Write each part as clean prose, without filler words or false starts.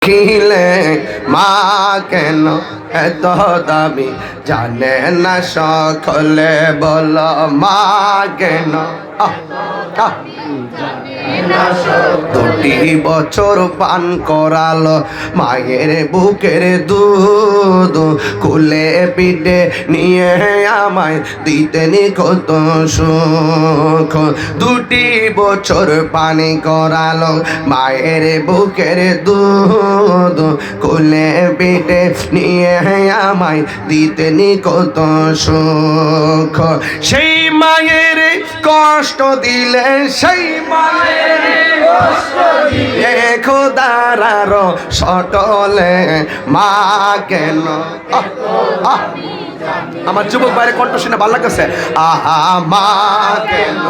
খিলে মা কেন এত দামি জানে না সকলে বল মা কেন দুটি বছর পান করালো মায়ের বুকের দুধ কুলে পিঠে নিয়ে আমায় দিতেনি কত সুখ দুটি বছর পানি করালো মায়ের বুকের দুধ কুলে পিঠে নিয়ে আমায় দিতেনি কত সুখ সেই মায়ের কষ্ট দিলে সেই মায়ের কষ্ট দিলে খোদার সটলে মা কেন আমার যুবক বাইরে কণ্ঠ শুনে ভালো লাগছে আহা মা কেন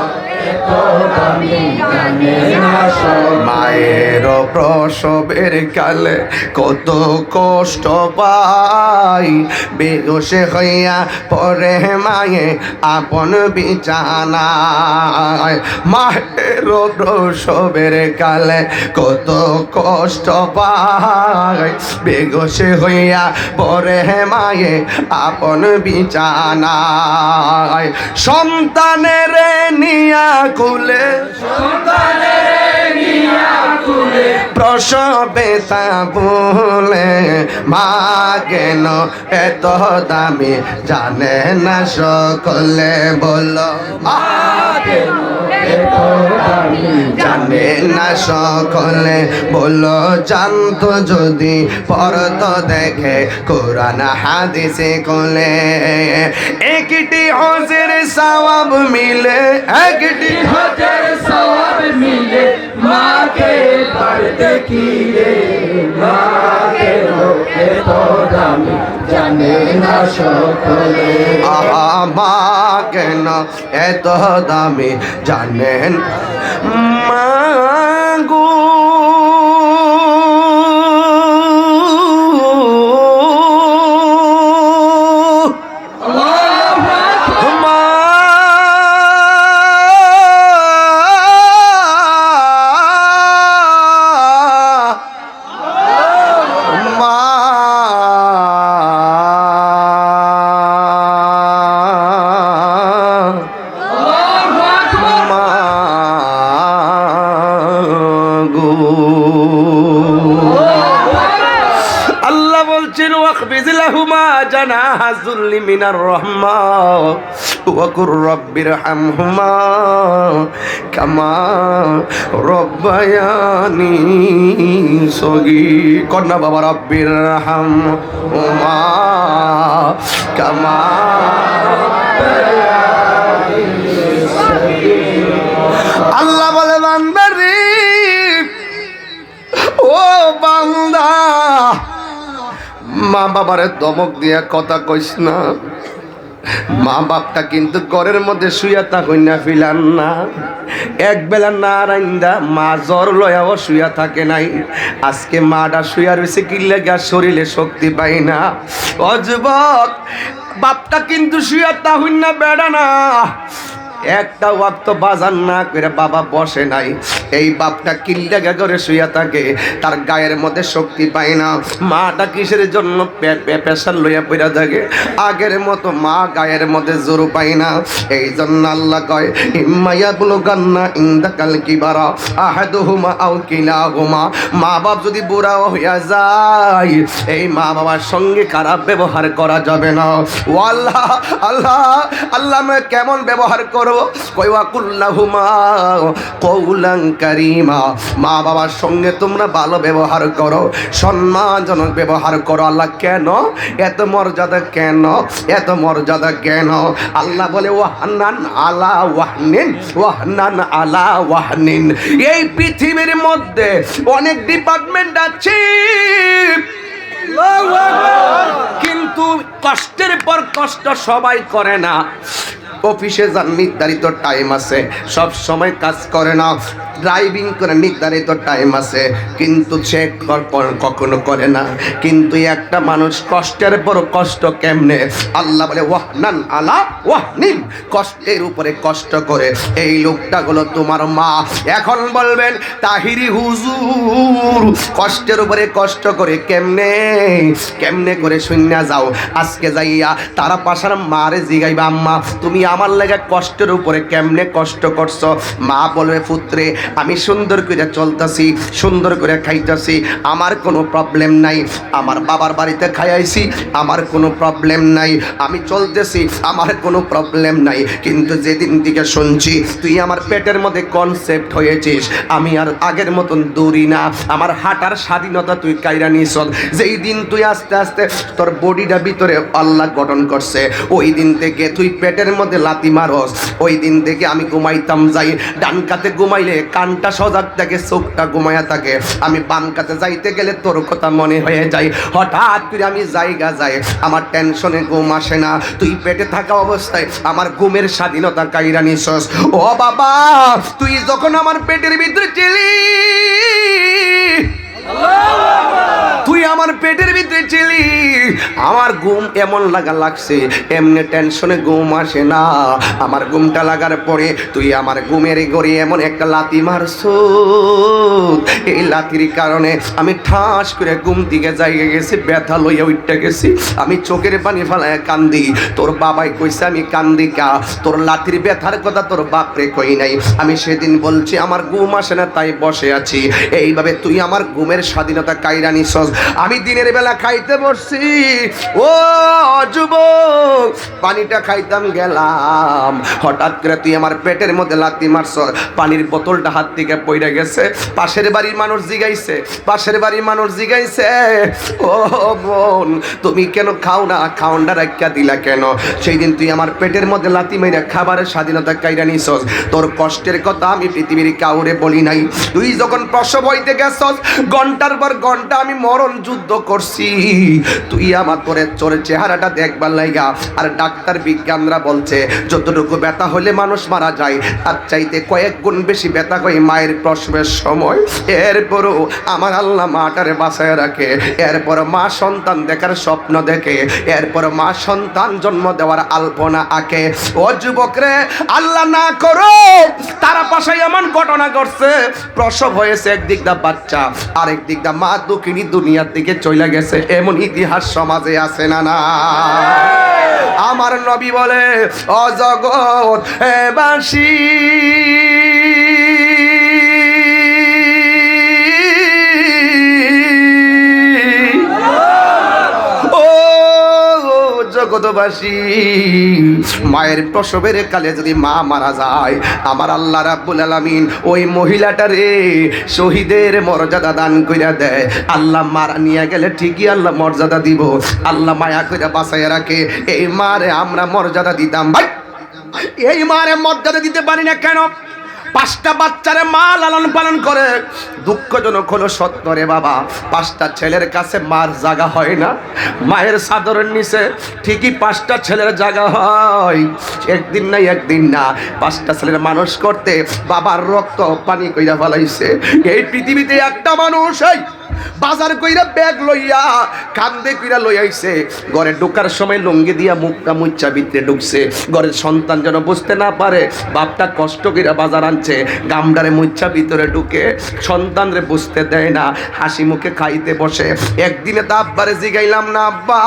মায়ের প্রসবের কালে কত কষ্ট পাই বেহুশে হইয়া পরে মায়ে আপন বিছানায় মায়ের প্রসবের কালে কত কষ্ট পাই বেহুশে হইয়া পরে মায়ে আপন বিছানায় সন্তানের নিয়া কুলে প্রসবে তা বলে মা কেন এত দামি জানে না সকলে বলো মা কেন জানে না সকলে বলো জানতো যদি পরত দেখে কোরআন হাদিসে কোলে একটি হজের সওয়াব মিলে একটি হজের সওয়াব মিলে মাকে পড়তে কি রে মাকে এত দামি জানে না সকলে আহা মা কেন এত দামি জানেন মাগো আল্লাহ বলছেন ওয়াকবিজ লাহুমা জানাহা যুল্লি মিনার রাহমা ওয়া কুর রাব্বিরহামহুমা কামা রাব্বায়ানি সগীর কন্যা বাবা রাব্বিরহামহুমা কামা আল্লাহ বলে বান্দারে ও বান্দা মা বাবারে ধমক দিয়া কথা কইস না মা বাপটা কিন্তু ঘরের মধ্যে শুয়া থাকুন না ফিলান না এক বেলা না রাইন্দা মা জ্বর লয়াও শুয়া থাকে নাই আজকে মাটা শুয়া রয়েছে কি লেগা শরীরে শক্তি পাই না অযুবক বাপটা কিন্তু শুয়া থাকুন না বেড়া না একটা ওয়াক্ত বাজার না করে বাবা বসে নাই এই বাপটা কিল্লাগা করে শুয়া থাকে তার গায়ের মধ্যে শক্তি পায় না মাটা কিসের জন্য প্রেশার লইয়া পড়া থাকে আগের মতো মা গায়ের মধ্যে জোর পায় না এই জন্য আল্লাহ কয় ইম্মাইয়া বুলুগান্না ইনদাকাল কিবারা আহাদুহুমা আও কিলাহুমা মা বাপ যদি বুড়া হইয়া যায় এই মা বাবার সঙ্গে খারাপ ব্যবহার করা যাবে না ও আল্লাহ আল্লাহ আল্লাহ আমি কেমন ব্যবহার করব কইওয়া কুল্লাহুমা কওলান কারীমা মা বাবার সঙ্গে তোমরা ভালো ব্যবহার করো সম্মানজনক ব্যবহার করো আল্লাহ কেন এত মর্যাদা কেন এত মর্যাদা কেন আল্লাহ বলে ওয়াহনান আলা ওয়াহনিন ওয়াহনান আলা ওয়াহনিন এই পৃথিবীর মধ্যে অনেক ডিপার্টমেন্ট আছে কিন্তু তুমি কষ্টের পর কষ্ট সবাই করে না। অফিসে যান, নির্ধারিত টাইম আছে, সব সময় কাজ করে না। ড্রাইভিং করে নির্ধারিত টাইম আছে, কিন্তু সে কখনো করে না। কিন্তু একটা মানুষ কষ্টের পর কষ্ট কেমনে, আল্লাহ বলে ওয়াহনান আলা ওয়াহনিন, কষ্টের উপরে কষ্ট করে। এই লোকটা হলো তোমার মা। এখন বলবেন তাহিরি হুজুর কষ্টের উপরে কষ্ট করে কেমনে কেমনে করে শূন্য যাও। আজকে যাইয়া তারা পাশার মারে জিগাইবা, আম্মা তুমি আমার লাগা কষ্টের উপরে কেমনে কষ্ট করছো? মা বলবে পুত্রে আমি সুন্দর করে চলতেছি, সুন্দর করে খাইতেছি, আমার কোনো প্রবলেম নাই। আমার বাবার বাড়িতে খাইয়াইছি, আমার কোনো প্রবলেম নাই। আমি চলতেছি, আমার কোনো প্রবলেম নাই। কিন্তু যেদিন থেকে শুনছি তুই আমার পেটের মধ্যে কনসেপ্ট হয়েছিস, আমি আর আগের মতন দৌড়ি না। আমার হাঁটার স্বাধীনতা তুই কাইরা নিস। যেই দিন তুই আস্তে আস্তে তোর বডিটা ভিতরে আল্লাহ গঠন করছে, ওই দিন থেকে তুই পেটের মধ্যে লাথি মারস। ওই দিন থেকে আমি ঘুমাইতাম যাই, ডান কাতে ঘুমাইলে কানটা সজাগ থাকে, চোখটা ঘুমায়া থাকে। আমি বাম কাতে যাইতে গেলে তোর কথা মনে হয়ে যায়। হঠাৎ করে আমি জায়গা যাই, আমার টেনশনে ঘুম আসে না। তুই পেটে থাকা অবস্থায় আমার ঘুমের স্বাধীনতা কাইরা নিছস। ও বাবা, তুই যখন আমার পেটের ভিতরে ছিলি, তুই আমার পেটের ভিতরে ছিলি, আমার ঘুম এমন লাগছে, এমনি টেনশনে ঘুম আসে না। আমার ঘুমটা লাগার পরে তুই আমার ঘুমের ঘরে এমন একটা লাথি মারছো, এই লাথির কারণে আমি ঠাস করে ঘুম দিকে জায়গা গেছি, ব্যথা লইয়া উঠতে গেছি। আমি চোখের পানি ফেলায় কান্দি। তোর বাবাই কইছে আমি কান্দি কা, তোর লাথির ব্যথার কথা তোর বাপরে কই নাই। আমি সেদিন বলছি আমার ঘুম আসে না, তাই বসে আছি। এইভাবে তুই আমার ঘুমের স্বাধীনতা কাইরা নিছস। আমি দিনের বেলা খাইতে বসছি, ও যুবক পানিটা খাইতাম গেলাম, হঠাৎ করে তুই আমার পেটের মধ্যে লাথি মারছ। পানির বোতলটা হাত থেকে পড়ে গেছে। পাশের বাড়ির মানুষ জিগাইছে, পাশের বাড়ির মানুষ জিগাইছে, ও বোন তুমি কেন খাও না, খাওনটা রাখা দিলা কেন? সেই দিন তুই আমার পেটের মধ্যে লাথি মেরে খাবারের স্বাধীনতা কাইরা নিছস। তোর কষ্টের কথা আমি পৃথিবীর কাউরে বলি নাই। তুই যখন প্রসব হইতে গেছস, ঘন্টার পর ঘন্টা আমি মরণ যুদ্ধ করছি। তুই আমার তোর চেহারাটা দেখবার লাইগা, আর ডাক্তার বিজ্ঞানরা বলছে যতটুকু ব্যথা হলে মানুষ মারা যায়, তার চাইতে কয়েক গুণ বেশি ব্যথা হয় মায়ের প্রসবের সময়। এরপরও আমার আল্লাহ মাটারে বাঁচায় রাখে। এরপর মা সন্তান দেখার স্বপ্ন দেখে, এরপর মা সন্তান জন্ম দেওয়ার আলপনা আঁকে। ও যুবক রে, আল্লাহ না করো তারা পাশায় এমন ঘটনা ঘটছে, প্রসব হয়েছে একদিক দা বাচ্চা, আরেক দিক দা মা দুঃখিনী দুনিয়ার দিকে চলে গেছে। এমন ইতিহাস সমাজে আছে না না? আমার নবী বলে অজগৎ বাসী জগৎবাসী, মায়ের প্রসবের কালে যদি মা মারা যায়, আমার আল্লাহ রাব্বুল আলামিন ওই মহিলাটারে শহীদের মর্যাদা দান কইরা দেয়। আল্লাহ মারা নিয়ে গেলে ঠিকই আল্লাহ মর্যাদা দিব, আল্লাহ মায়া কইরা বাঁচাইয়া রাখে। এই মারে আমরা মর্যাদা দিতাম ভাই, এই মারে মর্যাদা দিতে পারি না কেন? 5টা বাচ্চারে মা লালন পালন করে। দুঃখজনক হলো সত্য রে বাবা, 5টা ছেলের কাছে মার জায়গা হয় না। মায়ের চাদরের নিচে ঠিকই 5টা ছেলের জায়গা হয়, একদিন না একদিন না। 5টা ছেলের মানুষ করতে বাবার রক্ত পানি কইরা ফেলাইছে। এই পৃথিবীতে একটা মানুষ এই বাজার কইরা ব্যাগ লইয়া কান্দে কইরা লই আইছে, ঘরে ঢোকার সময় লুঙ্গি দিয়া মুখটা মুচ্ছা ভিতরে ঢুকছে। ঘরের সন্তান যেন বুঝতে না পারে বাপটা কষ্ট কইরা বাজার আনছে, গামডারে মুচ্ছা ভিতরে ঢুকে সন্তানরে বুঝতে দেয় না, হাসি মুখে খাইতে বসে। একদিনে তো আব্বারে জিগাইলাম না, আব্বা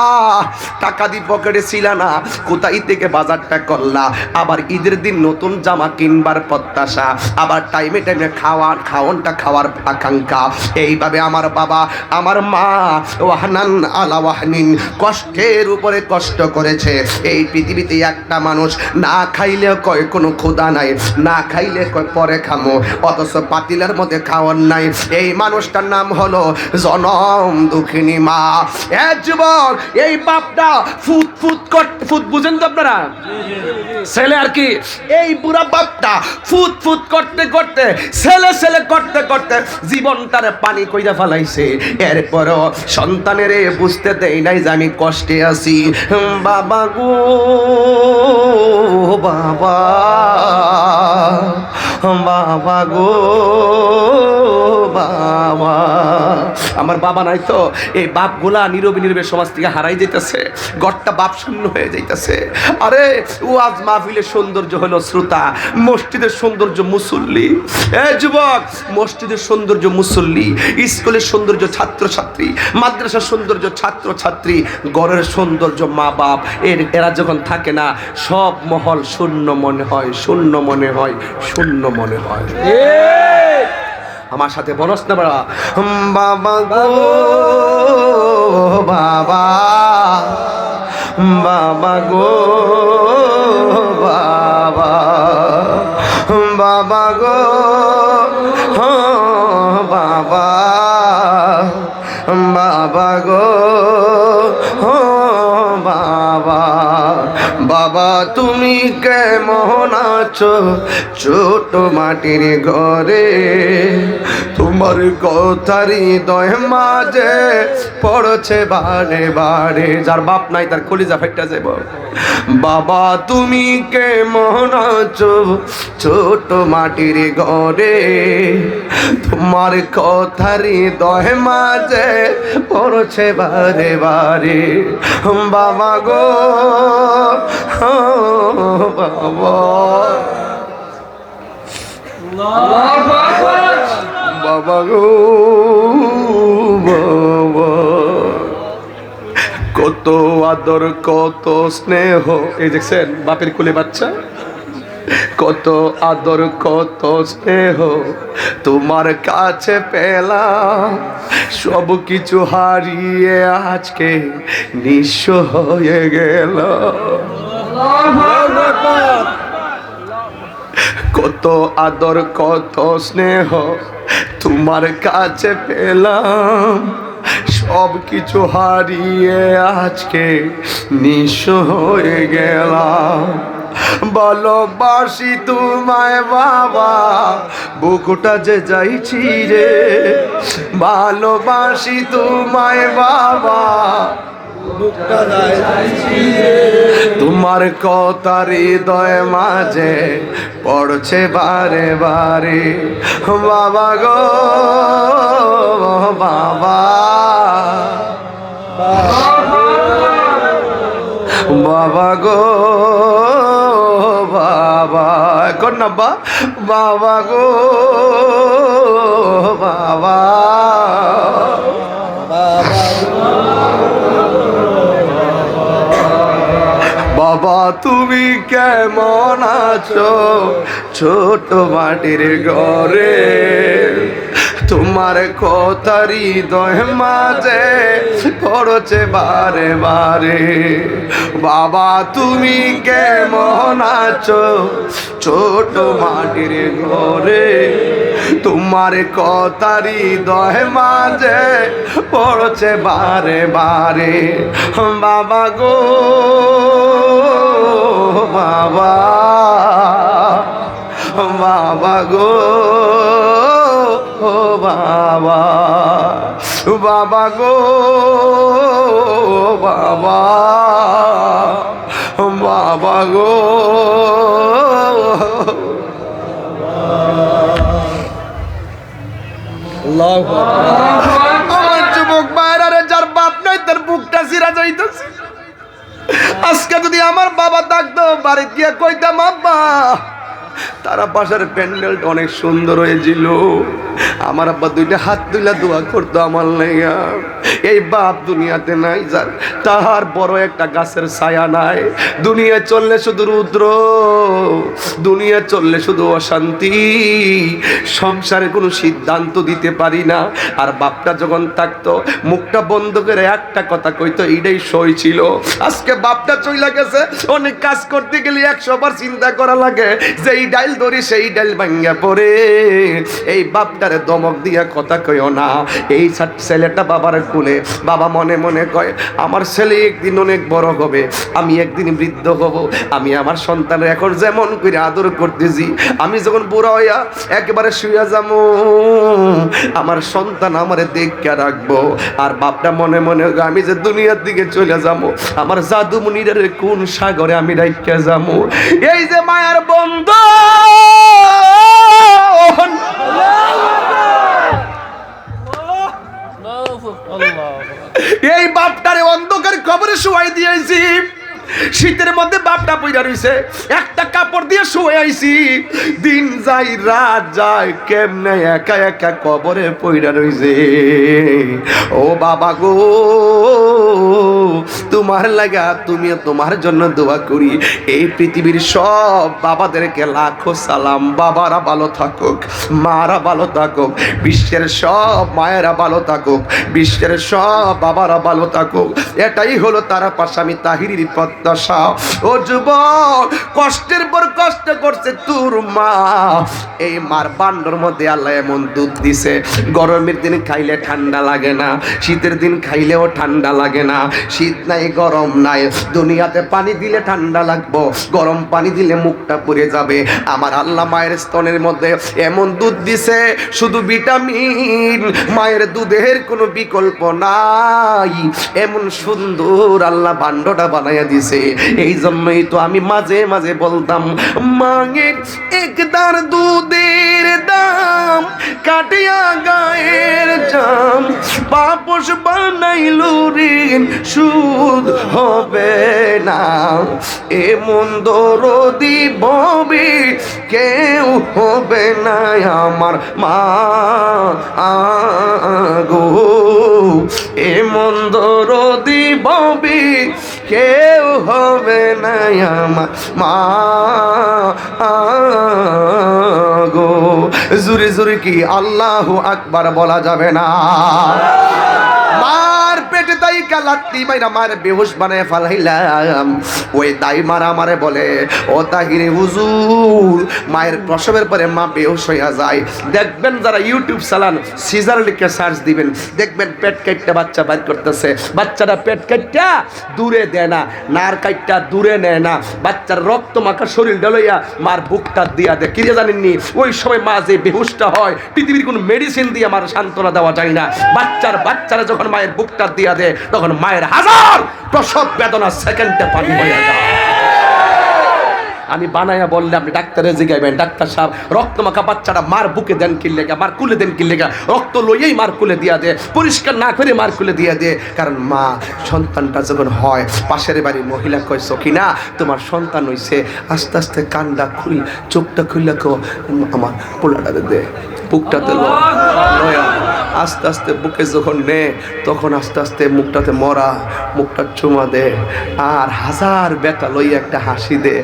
টাকা দি পকেটে ছিল না, কোথায় থেকে বাজারটা করলা? আবার ঈদের দিন নতুন জামা কিনবার প্রত্যাশা, আবার টাইমে টাইমে খাওয়ানটা খাওয়ার আকাঙ্ক্ষা। এইভাবে আমার বাবা আমার মা ওয়াহনান আলা ওয়াহনিন, কষ্টের উপরে কষ্ট করেছে। এই পৃথিবীতে একটা মানুষ না খাইলে কয় কোনো ক্ষুধা নাই, না খাইলে কয় পরে খামো, অথচ পাতিলার মধ্যে খাওয়ার নাই। এই মানুষটার নাম হলো জনম দুঃখিনী মা। যুবক, এই বাপটা ফুট ফুট ফুট বুঝেন তো আপনারা? ছেলে আর কি, এই বুড়া বাপটা ফুট ফুট করতে করতে ছেলে ছেলে করতে করতে জীবনটারে পানি কইরা ফেলাইছে। গেছে, এরপরও সন্তানের বুঝতে দেয় নাই যে আমি কষ্টে আছি। বাবা গো বাবা, বাবা গো বাবা, আমার বাবা নাই তো এই বাপগুলা নীরবে নীরবে সমাজ থেকে হারাই যাইতেছে, ঘরটা বাপ শূন্য হয়ে যাইতেছে। আরে ওয়াজ মাহফিলের সৌন্দর্য হলো শ্রোতা, মসজিদের সৌন্দর্য মুসল্লি। এ যুবক, মসজিদের সৌন্দর্য মুসল্লি, স্কুলের সৌন্দর্য ছাত্রছাত্রী, মাদ্রাসার সৌন্দর্য ছাত্রছাত্রী, ঘরের সৌন্দর্য মা বাপ। এরা যখন থাকে না সব মহল শূন্য মনে হয়, শূন্য মনে হয়, শূন্য মনে হয়। আমার সাথে বলস না বাবা, বাবা গো বাবা, বাবা গো বাবা, বাবা গো বাবা, বাবা গো বাবা। বাবা তুমি কেমন আছো ছোট মাটির ঘরে, তোমার কথার হৃদয় মাঝে পড়ছে বারে বারে। যার বাপ নাই তার কলিজা ফেটে যাব। বাবা তুমি কেমন আছো ছোট মাটির ঘরে, তোমার কথার হৃদয় মাঝে পড়ছে বারে বারে। বাবা গো বাবা, বাবা গো বাবা, কত আদর কত স্নেহ। এই দেখছেন বাপের কোলে বাচ্চা, কত আদর কত স্নেহ তোমার কাছে পেলাম, সব কিছু হারিয়ে আজকে নিঃস্ব হয়ে গেল। কত আদর কত স্নেহ তোমার কাছে পেলাম, সব কিছু হারিয়ে আজকে নিঃস্ব হয়ে গেলাম। ভালোবাসি তোমায় বাবা, বুকটা যে যাইছি রে, ভালোবাসি তোমায় বাবা, তোমার কথা হৃদয় মাঝে পড়ছে বারে বারে। বাবা গো বাবা, বাবা গো বাবা, এখন না বাবা গো বাবা, বাবা তুমি কেমন আছো ছোট মাটির ঘরে, তোমার কথার হৃদয় মাঝে পড়ছে বারে বারে। বাবা তুমি কেমন আছো ছোট মাটির ঘরে, তোমার কথার হৃদয় মাঝে পড়ছে বারে বারে। বাবা গো বাবা, বাবা গো বাবা, বাবা গো বাবা, বাবা গো। আমার যুবক বাইরে যার বাপ নাই তার বুকটা চিরা যাইতেছে। আজকে যদি আমার বাবা থাকতো বাড়ি গিয়ে কইতাম আব্বা তারা পাশের প্যান্ডেলটা অনেক সুন্দর হয়েছিল, আমার আব্বা দুইটা হাত তুলে দোয়া করতো আমার লাইগা। এই বাপ দুনিয়াতে নাই যার, তাহার বড় একটা গাছের ছায়া নাই। দুনিয়া চললে শুধু রুদ্র, দুনিয়া চললে শুধু অশান্তি, সংসারে কোনো সিদ্ধান্ত দিতে পারি না। আর বাপটা যখন থাকতো মুখটা বন্ধ করে একটা কথা কইতো, এইটাই সই ছিল। আজকে বাপটা চইলা গেছে, অনেক কাজ করতে গেলে 100 বার চিন্তা করা লাগে যে ডাইল ধরি সেই ডাইল ভাঙ্গা পড়ে। এই বাপটারে দমক দিয়া কথা কইও না। এই ছেলেটা বাবার কোলে, বাবা মনে মনে কয় আমার ছেলে একদিন অনেক বড় হবে, আমি একদিন বৃদ্ধ হব, আমি আমার সন্তানের এখন যেমন করে আদর করতেছি, আমি যখন বুড়া হইয়া একেবারে শুইয়া যাবো, আমার সন্তান আমারে দেখে রাখবো। আর বাপটা মনে মনে আমি যে দুনিয়ার দিকে চলে যাবো, আমার জাদু মুনিরের কোন সাগরে আমি রাইখা যাবো। এই যে মায়ার বন্ধু, এই বাপটারে অন্ধকার কবরে শুয়াই দিয়েছি। শীতের মধ্যে বাপটা পইরা রইছে, একটা কাপড় দিয়ে শুয়ে আইছি। দিন যায় রাত যায়, কেমনে একা একা কবরে পইরা রইছে। ও বাবা গো, তোমার লাগা, তুমিও তোমার জন্য দোয়া করি। এই পৃথিবীর সব বাবাদেরকে লাখো সালাম। বাবারা ভালো থাকুক, মারা ভালো থাকুক, বিশ্বের সব মায়েরা ভালো থাকুক, বিশ্বের সব বাবারা ভালো থাকুক। এটাই হলো তারা পাশামি তাহিরির প্রত্যাশা। ও যুবক, কষ্টের পর কষ্ট করছে তোর মা। এই মার বান্ডর মধ্যে আল্লাহ এমন দুধ দিছে, গরমের দিন খাইলে ঠান্ডা লাগে না, শীতের দিন খাইলেও ঠান্ডা লাগে না। শীত নাই, গরম নাই, দুনিয়াতে পানি দিলে ঠান্ডা লাগবো, গরম পানি দিলে মুখটা পুড়ে যাবে। আমার আল্লাহ মায়ের স্তনের মধ্যে এমন দুধ দিছে, শুধু ভিটামিন, মায়ের দুধের কোনো বিকল্প নাই। এমন সুন্দর আল্লাহ বান্ডটা বানাইয়া দিছে। এই জন্যই তো আমি মাঝে মাঝে বলতাম, মায়ের একদার দুধের দাম কাটিয়া গায়ের জাম, পাপস বানাইলো ঋণ সুদ হবে না। এমন দরদি ববি কেউ হবে না আমার মা গো। এমন দরদি ববি কেউ হবে না আমার মা গো। জুরে জুরে কি আল্লাহু আকবার বলা যাবে না? মার পেটে তাই কালাত্তি মাইরা মার বেহুশ বানায় ফালাইলাম। ওই দাই মারা আমারে বলে, ও তাহিরে হুজুর, মায়ের প্রসবের পরে মা বেহুশ হইয়া যায়। দেখবেন যারা ইউটিউব চালান, সিজার লিখে সার্চ দিবেন, দেখবেন পেট কাটটা বাচ্চা বাইর করতেছে। বাচ্চাটা পেট কাটটা দূরে দেয় না, নার কাটটা দূরে নেয় না, বাচ্চার রক্ত মাখা শরীর ডলইয়া মার বুকটা দিয়া দেয়। কি জানেননি, ওই সময় মা যে বেহুশটা হয়, পৃথিবীর কোনো মেডিসিন দিয়ে আমার সান্ত্বনা দেওয়া যায় না। বাচ্চারা যখন মায়ের বুকটা দিয়া দেয়, তখন মায়ের হাজার প্রসব বেদনা সেকেন্ডে পানি হয়ে যায়। আমি বানায়া বললে আপনি ডাক্তারে জিগাইবেন, ডাক্তার সাহেব রক্ত মাখা বাচ্চাটা মার বুকে দেন কি লেগা, মার কুলে দেন কি লেগা, রক্ত লইয়েই মার কুলে দিয়া দে, পরিষ্কার না করে মার কুলে দিয়া দে। কারণ মা সন্তানটা যখন হয়, পাশের বাড়ির মহিলা কয়, সখিনা তোমার সন্তান হইছে, আস্তে আস্তে কানটা খুল, চোখটা খুললে কো আমার পোলাটারে দে, বুকটাতে লয়া। আস্তে আস্তে বুকে যখন নে, তখন আস্তে আস্তে মুখটাতে মরা, মুখটা চুমা দে, আর হাজার ব্যথা লইয়া একটা হাসি দে।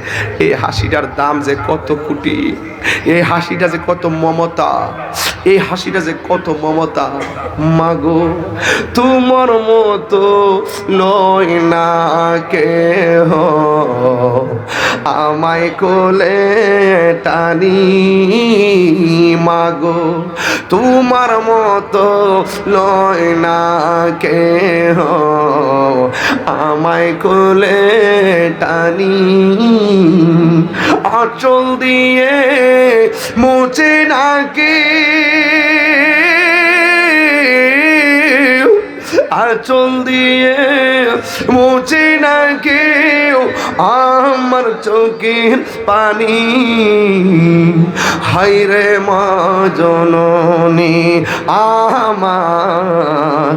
এই হাসিটার দাম যে কত কোটি, এই হাসিটা যে কত মমতা, এই হাসিটা যে কত মমতা। মাগো তোমার মতো লয় না কেহ, আমায় কোলে টানি। মাগো তোমার মতো লয় না কেহ, আমায় কোলে টানি। আঁচল দিয়ে মুছে নাকি, আঁচল দিয়ে মুছে না কেউ আমার চোখের পানি। হায়রে মা জননী আমার,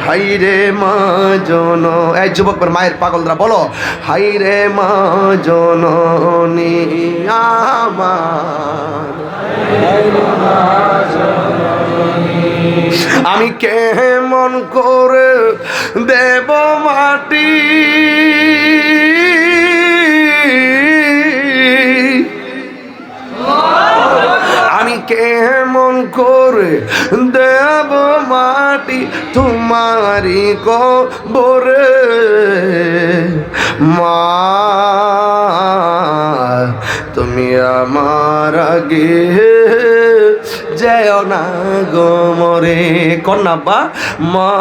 হায়রে মা জন, এই যুবকদের মায়ের পাগলরা বলো, হায়রে মা জননী আমার, আমি কেমন করে দেব মাটি, আমি কেমন করে দেব মাটি তোমারি কবরে। মা তুমি আমার আগে যেও না গো মরে, কন্যা বা মা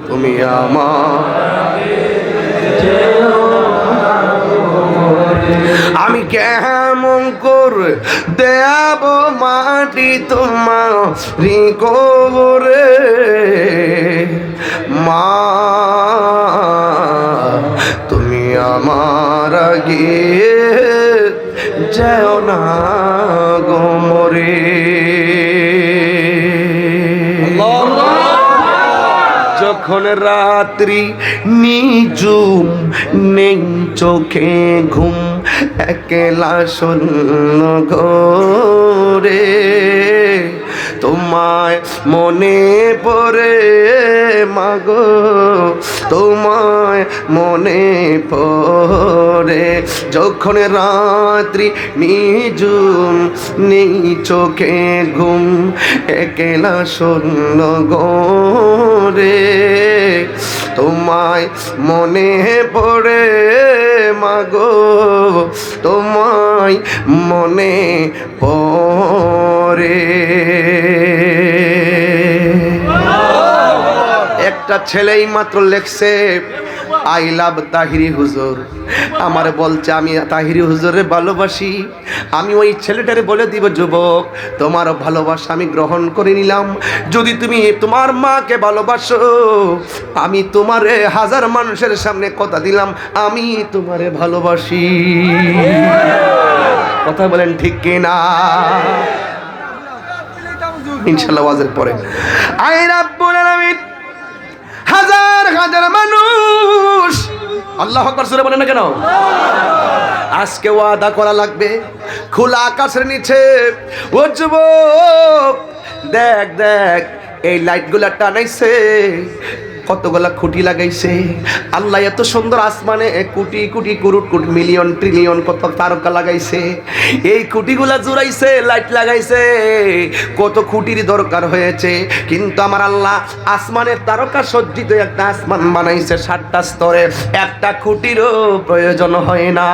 তুমি আমার, আমি কেমন করে দেব মাটি তোমারি কবরে মা, তুমি আমার আগে যেও না গো মরে। যখন রাত্রি নিঝুম নেই চোখে ঘুম, একলা শূন্য ঘরে তোমায় মনে পড়ে মাগো, তোমায় মনে পড়ে। যখন রাত্রি নিঝুম নেই চোখে ঘুম, একলা শূন্য ঘরে তোমায় মনে পড়ে মাগো, তোমায় মনে পড়ে। একটা ছেলেই মাত্র লেখছে আই লাভ তাহিরি হুজুর, আমার বলছে আমি তাহিরি হুজুরে ভালোবাসি। আমি ওই ছেলেটারে বলে দিব, যুবক তোমার ভালোবাসা আমি গ্রহণ করে নিলাম, যদি তুমি তোমার মাকে ভালোবাসো আমি তোমারে হাজার মানুষের সামনে কথা দিলাম আমি তোমারে ভালোবাসি। কথা বলেন ঠিক কিনা? ইনশাআল্লাহ ওয়াজের পরে আই রাব্বুল আলামিন হাজার হাজার মানুষ আল্লাহু আকবার জোরে বলেন না কেন? আজকে ওয়াদা করা লাগবে খোলা আকাশের নিচে, ও যুবক দেখ দেখ এই লাইটগুলা টানাইছে, কতগুলা খুঁটি লাগাইছে আল্লাহ, এত সুন্দর আসমানে কোটি কোটি কোটি কোটি মিলিয়ন ট্রিলিয়ন কত তারকা লাগাইছে, এই খুঁটিগুলা জুড়াইছে লাইট লাগাইছে, কত খুঁটির দরকার হয়েছে, কিন্তু আমার আল্লাহ আসমানের তারকা সজ্জিত একটা আসমান বানাইছে 7টা স্তরে, একটা খুঁটিরও প্রয়োজন হয় না।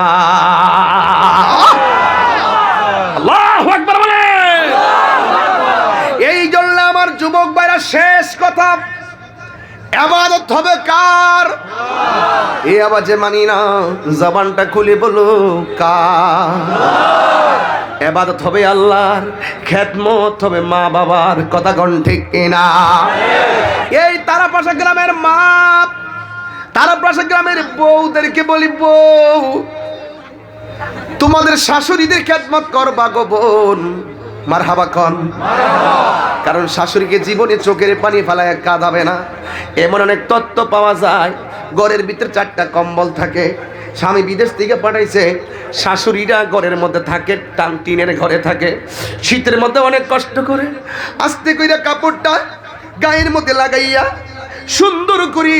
আল্লাহু আকবার বলে। এই জন্য আমার যুবক ভাইরা শেষ কথা, ইবাদত হবে কার? এই আওয়াজে মানি না, জবানটা খুলে বলো কার? ইবাদত হবে আল্লাহর, খেদমত হবে মা বাবার। কথা কোন ঠিক কিনা? এই তারাপাশা গ্রামের মা, তারাপাশা গ্রামের বউদেরকে বলি, বউ তোমাদের শাশুড়িদের খেদমত করবা গো বোন, মারহাবা কন। কারণ শাশুড়িকে জীবনে চোখের পানি ফেলায় কাঁদাবে না, এমন অনেক তত্ত্ব পাওয়া যায়। ঘরের ভিতরে 4টা কম্বল থাকে, স্বামী বিদেশ থেকে পাঠাইছে, শাশুড়িরা ঘরের মধ্যে থাকে, টিনের ঘরে থাকে, শীতের মধ্যে অনেক কষ্ট করে আস্তে কইরা কাপড়টা গায়ের মধ্যে লাগাইয়া সুন্দর করে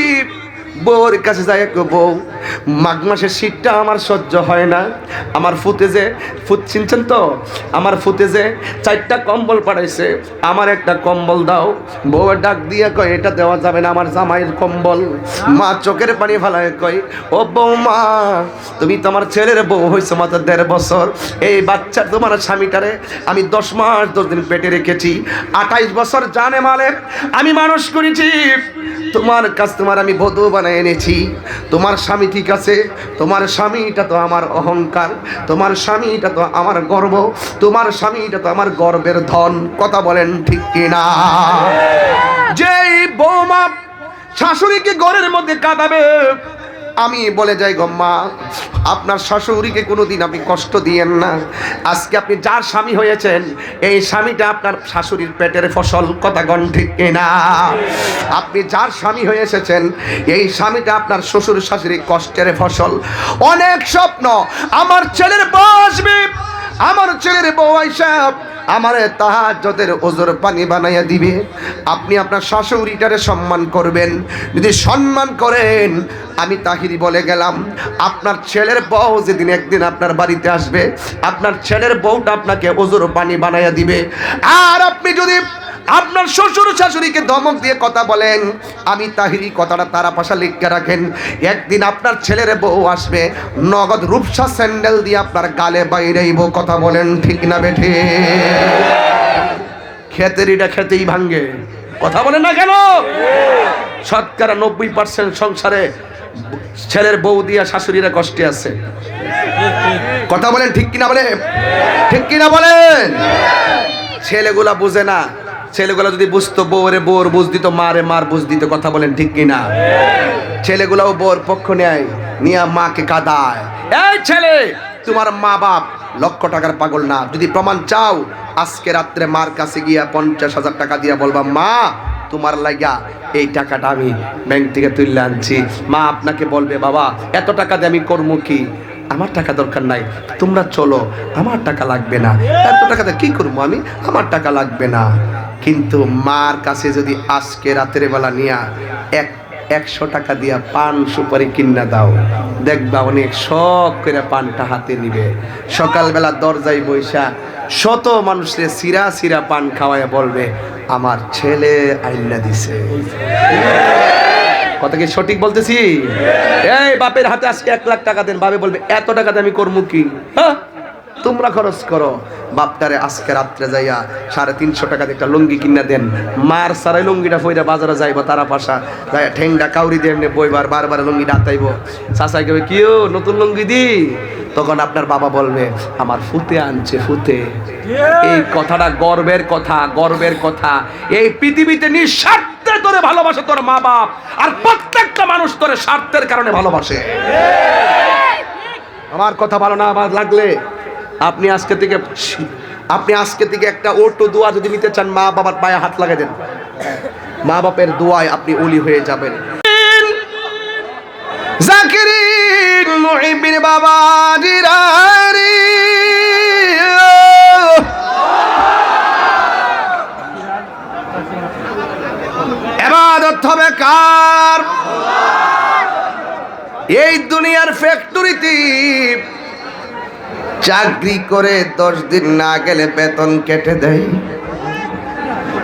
বউর কাছে যায়, বউ মাঘ মাসের শীতটা আমার সহ্য হয় না, আমার ফুতে যে ফুত চিনছেন তো, আমার ফুতে যে 4টা কম্বল পাঠাইছে, আমার একটা কম্বল দাও। বউয়ের ডাক দিয়া কয় এটা দেওয়া যাবে না, আমার জামাইয়ের কম্বল। মা চোখের পানি ফেলায় কয়, ও বৌমা তুমি তো আমার ছেলের বউ হয়েছে মাত্র 1.5 বছর, এই বাচ্চা তোমার স্বামীটারে আমি 10 মাস 10 দিন পেটে রেখেছি, 28 বছর জানে মালে আমি মানুষ করেছি, তোমার কাছ তোমার আমি বধূ বানায় এনেছি। তোমার স্বামী ঠিক আছে, তোমার স্বামীটা তো আমার অহংকার, তোমার স্বামীটা তো আমার গর্ব, তোমার স্বামীটা তো আমার গর্বের ধন। কথা বলেন ঠিক কিনা? যেই বৌমা শাশুড়িকে ঘরের মধ্যে কাঁদাবে, আমি বলে যাই গো মা, আপনার শাশুড়িকে কোনোদিন আপনি কষ্ট দিয়েন না। আজকে আপনি যার স্বামী হয়েছেন, এই স্বামীটা আপনার শাশুড়ির পেটের ফসল। কথা গণ ঠিক কিনা? আপনি যার স্বামী হয়ে এসেছেন, এই স্বামীটা আপনার শ্বশুর শাশুড়ি কষ্টের ফসল। অনেক স্বপ্ন আমার ছেলের বউ আসবে, আমার ছেলের বউ আইসা আমারে তাহাজ্জুদের ওজোর পানি বানাইয়া দিবে। আপনি আপনার শাশুড়িটারে সম্মান করবেন, যদি সম্মান করেন, আমি তাহিরি বলে গেলাম, আপনার ছেলের বউ যেদিন একদিন আপনার বাড়িতে আসবে, আপনার ছেলের বউটা আপনাকে ওজোর পানি বানাইয়া দিবে। আর আপনি যদি আপনার শ্বশুর শাশুড়িকে ধমক দিয়ে কথা বলেন, আমি তাহিরি কথাটা তারা পাশা লিখে রাখেন। একদিন আপনার ছেলের বউ আসবে, নগদ রূপসা স্যান্ডেল দিয়ে আপনার গালে বাইরেইব। কথা বলেন ঠিক না বেঠে? খেতেরিটা খেতেই ভাঙ্গে। কথা বলেন না কেন? শতকরা 90% সংসারে ছেলের বউ দিয়া শাশুড়িরা কষ্টে আছে। কথা বলেন ঠিক কিনা? বলে ঠিক কিনা বলেন? ছেলেগুলা বুঝে না। ছেলেগুলা যদি বুঝতো, বউরে বউর বুঝ দিত, মারে মার বুঝ দিত। কথা বলেন ঠিক কিনা? ছেলেগুলাও বউর পক্ষ নেয়, নিয়া মাকে কাঁদায়। এই ছেলে, তোমার মা বাপ লক্ষ টাকার পাগল না। যদি প্রমাণ চাও, আজকে রাত্রে মার কাছে গিয়া 50,000 টাকা দিয়া বলবা, মা তোমার লাগা এই টাকাটা আমি ব্যাংক থেকে তুলে আনছি। মা আপনাকে বলবে, বাবা এত টাকা দিয়ে আমি করবো কি? আমার টাকা দরকার নাই, তোমরা চলো, আমার টাকা লাগবে না। এত টাকা দিয়ে কি করবো আমি? আমার টাকা লাগবে না। কিন্তু মার কাছে যদি আজকে রাতের বেলা নিয়া 100 টাকা দিয়া পান সুপারি কিনা দাও, দেখবা অনেক শখ করে পানটা হাতে নিবে। সকালবেলা দরজায় বৈশা শত মানুষের সিরা সিরা পান খাওয়ায় বলবে, আমার ছেলে আইনা দিছে। কথা কি সঠিক বলতেছি? এই বাপের হাতে আজকে 1 লাখ টাকা দেন, বাপে বলবে এত টাকা দিয়ে আমি করবো কি? হ্যাঁ, তোমরা খরচ করো। বাপটারে আজকে রাত্রে যাইয়া 350 টাকা দিয়ে একটা লুঙ্গি কিনা দেন। মার সারাই লুঙ্গিটা ফইরা বাজারে যাইব, তারা পাশা যাইয়া ঠেংটা কাউরি দিয়ে এমনি বইবার বারবার লুঙ্গিটা হাতাইব। চাচাই কবে, কিও নতুন লুঙ্গি দি? তখন আপনার বাবা বলবে, আমার ফুতে আনছে, ফুতে। এই কথাটা গর্বের কথা, গর্বের কথা। এই পৃথিবীতে নিঃস্বার্থে তোরে ভালোবাসে তোর মা বাপ, আর প্রত্যেকটা মানুষ তোরে স্বার্থের কারণে ভালোবাসে। আমার কথা ভালো না লাগলে আপনি আজকে থেকে একটা ওটো দোয়া যদি নিতে চান, মা বাবার পায়ে হাত লাগাই দেন। মা বাপের দোয়ায় আপনি ওলি হয়ে যাবেন। জাকিরিন মুহিবিন বাবা জিরারি, ইবাদত হবে কার? এই দুনিয়ার ফ্যাক্টরিতে চাকরি করে 10 দিন না গেলে বেতন কেটে দেয়,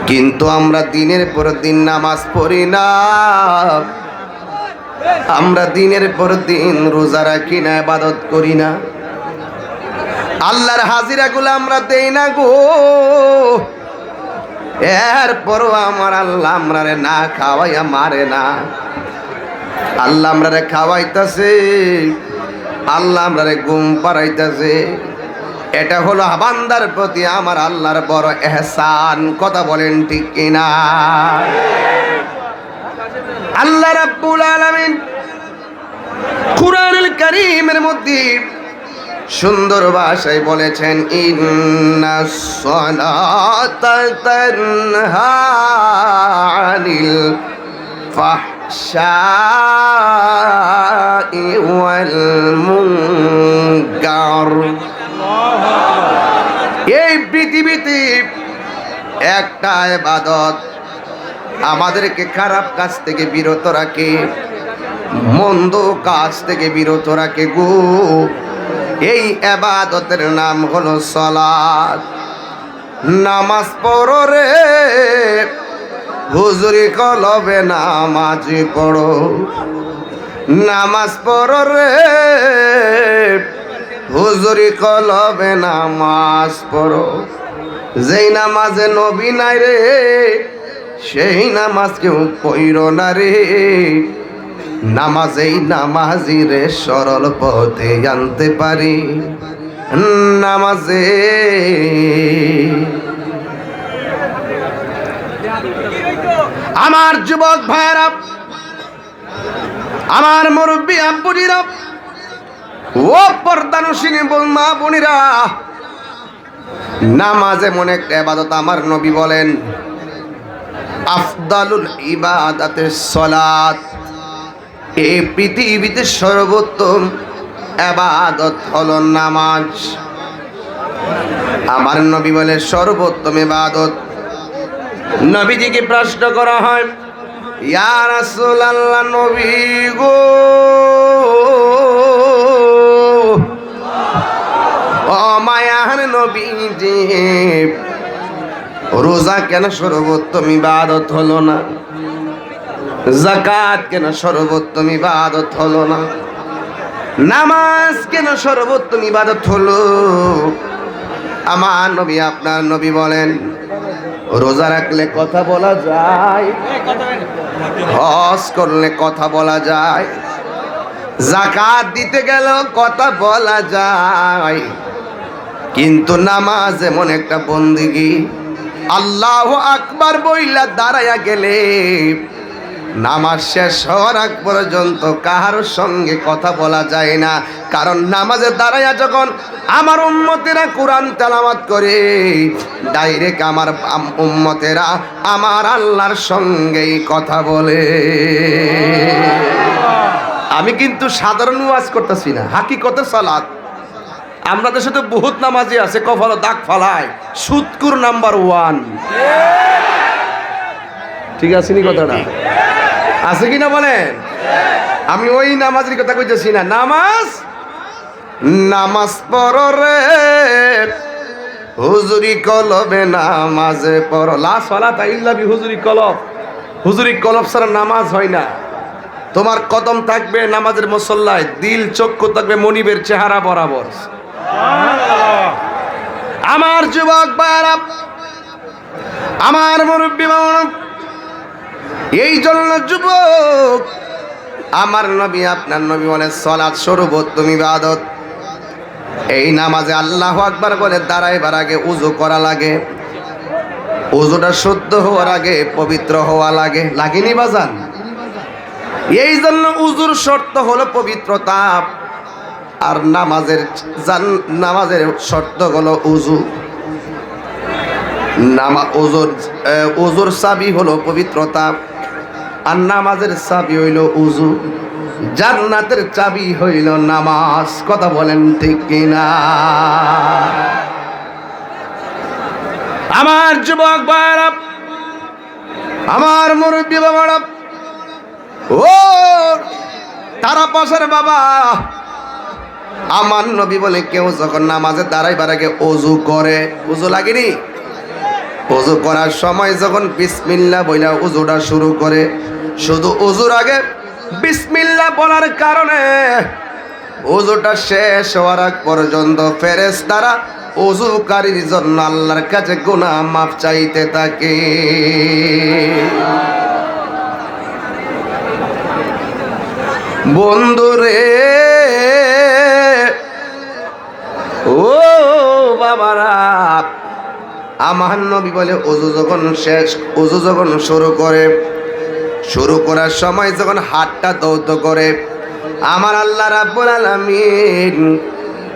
কিন্তু আমরা দিনের পর দিন নামাজ পড়ি না, আমরা দিনের পর দিন রোজা রাখি না, ইবাদত করি না, আল্লাহর হাজিরাগুলো আমরা দেই না গো। এরপরও আমার আল্লাহ আমরারে না খাওয়াইয়া মারে না। আল্লাহ আমরারে খাওয়াইতাছে, আল্লাহ আমরারে ঘুম পাড়াইতাছে। এটা হলো বান্দার প্রতি আমার আল্লাহর বড় এহসান। কথা বলেন ঠিক কিনা? আল্লাহ রাব্বুল আলামিন কুরআনুল কারীমের মধ্যে সুন্দর ভাষায় বলেছেন, ইন্নাস সালাতা তানহা আনিল ফাহশাই ওয়াল মুনকার। এই পৃথিবীতে একটা ইবাদত আমাদেরকে খারাপ কাজ থেকে বিরত রাখে, মন্দ কাজ থেকে বিরত রাখে গো। এই ইবাদতের নাম হলো সালাত। নামাজ পড়ো রে হুজুরি কলবে, নামাজ পড়ো, নামাজ পড়ো রে হুজুরি কলবে, নামাজ পড়ো। যেই নামাজে নবী নাই রে, সেই নামাজ কেউ পড়ো না রে। নামাজেই নামাজি রে সরল পথে আনতে পারি। নামাজে আমার যুবক ভাইরা, আমার মুরব্বী আব্বুজিরা, ও পর্দানুশীলী মা বোনেরা, নামাজ এমন একটা ইবাদত, আমার নবী বলেন আফদালুল ইবাদাতিস সালাত। এই পৃথিবীতে সর্বোত্তম ইবাদত হলো নামাজ। আমার নবী বলে সর্বোত্তম ইবাদত। নবীজিকে প্রশ্ন করা হয়, ইয়া রাসূলুল্লাহ, নবী গো, ও মায়ার নবীজি, রোজা কেন সর্বোত্তম ইবাদত হলো না? যাকাত কেন সর্বোত্তম ইবাদত হলো না? নামাজ কেন সর্বোত্তম ইবাদত হলো? আমার নবী, আপনার নবী বলেন, রোজা রাখলে কথা বলা যায়, হজ করলে কথা বলা যায়, যাকাত দিতে গেলেও কথা বলা যায়, কিন্তু নামাজ এমন একটা বন্দেগী, আল্লাহু আকবার বইলা দাঁড়ায়া গেলে নামাজ শেষ হওয়ার আগ পর্যন্ত কারোর সঙ্গে কথা বলা যায় না। কারণ নামাজে দাঁড়ায়া যখন আমার উম্মতেরা কোরআন তেলাওয়াত করে, ডাইরেক্ট আমার উম্মতেরা আমার আল্লাহর সঙ্গেই কথা বলে। আমি কিন্তু সাধারণ ওয়াজ করতেছি না, হাকিকতে সালাত। আমরা দেশে তো বহুত নামাজি আছে, কপালে দাগ ফালায়, সুদকুর নাম্বার 1। ঠিক আছে নি কথাটা? আছে কিনা বলেন? আমি ওই নামাজের কথা কইতেছি না। নামাজ পড়ো রে হুজুরি কলবে, নামাজে পড়ো। লা সালাতা ইল্লা বি হুজুরি কলব। হুজুরি কলব ছাড়া নামাজ হয় না। তোমার কদম থাকবে নামাজের মুসল্লায়, দিল চক্ষু থাকবে মনিবের চেহারা বরাবর। আমার যুবক ভাইরা, আমার মুরব্বী বাবা, এই জন্য যুবক, আমার নবী, আপনার নবী বলে সালাত সর্বোত্তম ইবাদত। এই নামাজে আল্লাহু আকবার বলে দাঁড়াইবার আগে উযু করা লাগে, উযুটা শুদ্ধ হওয়ার আগে পবিত্র হওয়া লাগে। লাগেনি বাজান? এই জন্য উযুর শর্ত হলো পবিত্রতা, আর নামাজের শর্ত হলো উযু। উযুর চাবি হলো পবিত্রতা, আর নামাজের চাবি হইল উযু। জান্নাতের চাবি হইল নামাজ। কথা বলেন ঠিক কিনা? আমার যুবক ভাইরা, আমার মুরব্বী বাবারা, ও তারা পাশের বাবা, আমার নবী বলে কেউ যখন নামাজে দাঁড়াইবার আগে ওযু করে, ওযু লাগেনি? ওযু করার সময় যখন বিসমিল্লাহ বইলা ওযুটা শুরু করে, শুধু ওযুর আগে বিসমিল্লাহ বলার কারণে ওযুটা শেষ হওয়ার আগ পর্যন্ত ফেরেশতারা ওযুকারীর জন্য আল্লাহর কাছে গুনাহ মাফ চাইতে থাকে। বন্ধুরে, ও বাবারা, আমার নবী বলে ওযু যখন শুরু করার সময় যখন হাতটা দৌত করে, আমার আল্লাহ রাব্বুল আলামিন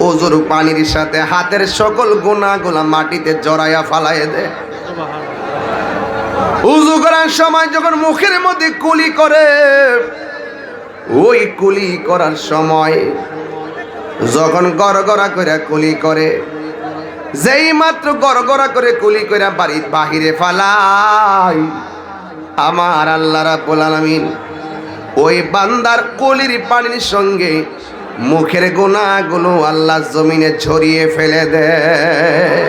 ওযুর পানির সাথে হাতের সকল গুনাহগুলা মাটিতে জড়াইয়া ফালাইয়া দেয়। ওযু করার সময় যখন মুখের মধ্যে কুলি করে, ওই কুলি করার সময় যখন গড়গড়া করে কুলি করে, যেই মাত্র গড়গড়া করে কুলি করে বাহিরে ফালাই, আমার আল্লাহ রাব্বুল আলামিন ওই বান্দার কলির পানির সঙ্গে মুখের গুনাহগুলো আল্লাহ জমিনে ছড়িয়ে ফেলে দেয়।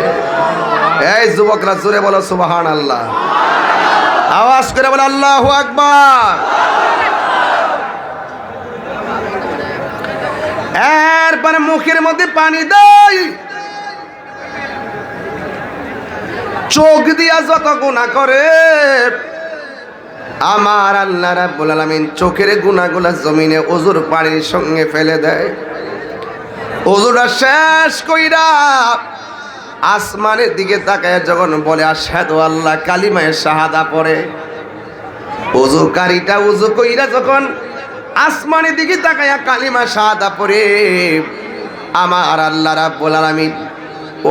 এই যুবকরা জোরে বলো সুবহানাল্লাহ, আওয়াজ করে বলো আল্লাহু আকবার। এরপরে মুখের মধ্যে পানি দেয়, চোখ দিয়া যত গুনাহ করে আমার আল্লাহ রাব্বুল আলামিন চোখের গুনাহগুলা জমিনে ওযুর পানির সঙ্গে ফেলে দেয়। ওযুটা শেষ কইরা আসমানের দিকে তাকায় যখন বলে আশহাদু আল্লাহ, কালিমায়ে শাহাদা পড়ে, ওযুকারীটা ওযু কইরা যখন আসমানের দিকে তাকায়া কালিমা শাহাদা পড়ে, আমার আল্লাহ রাব্বুল আলামিন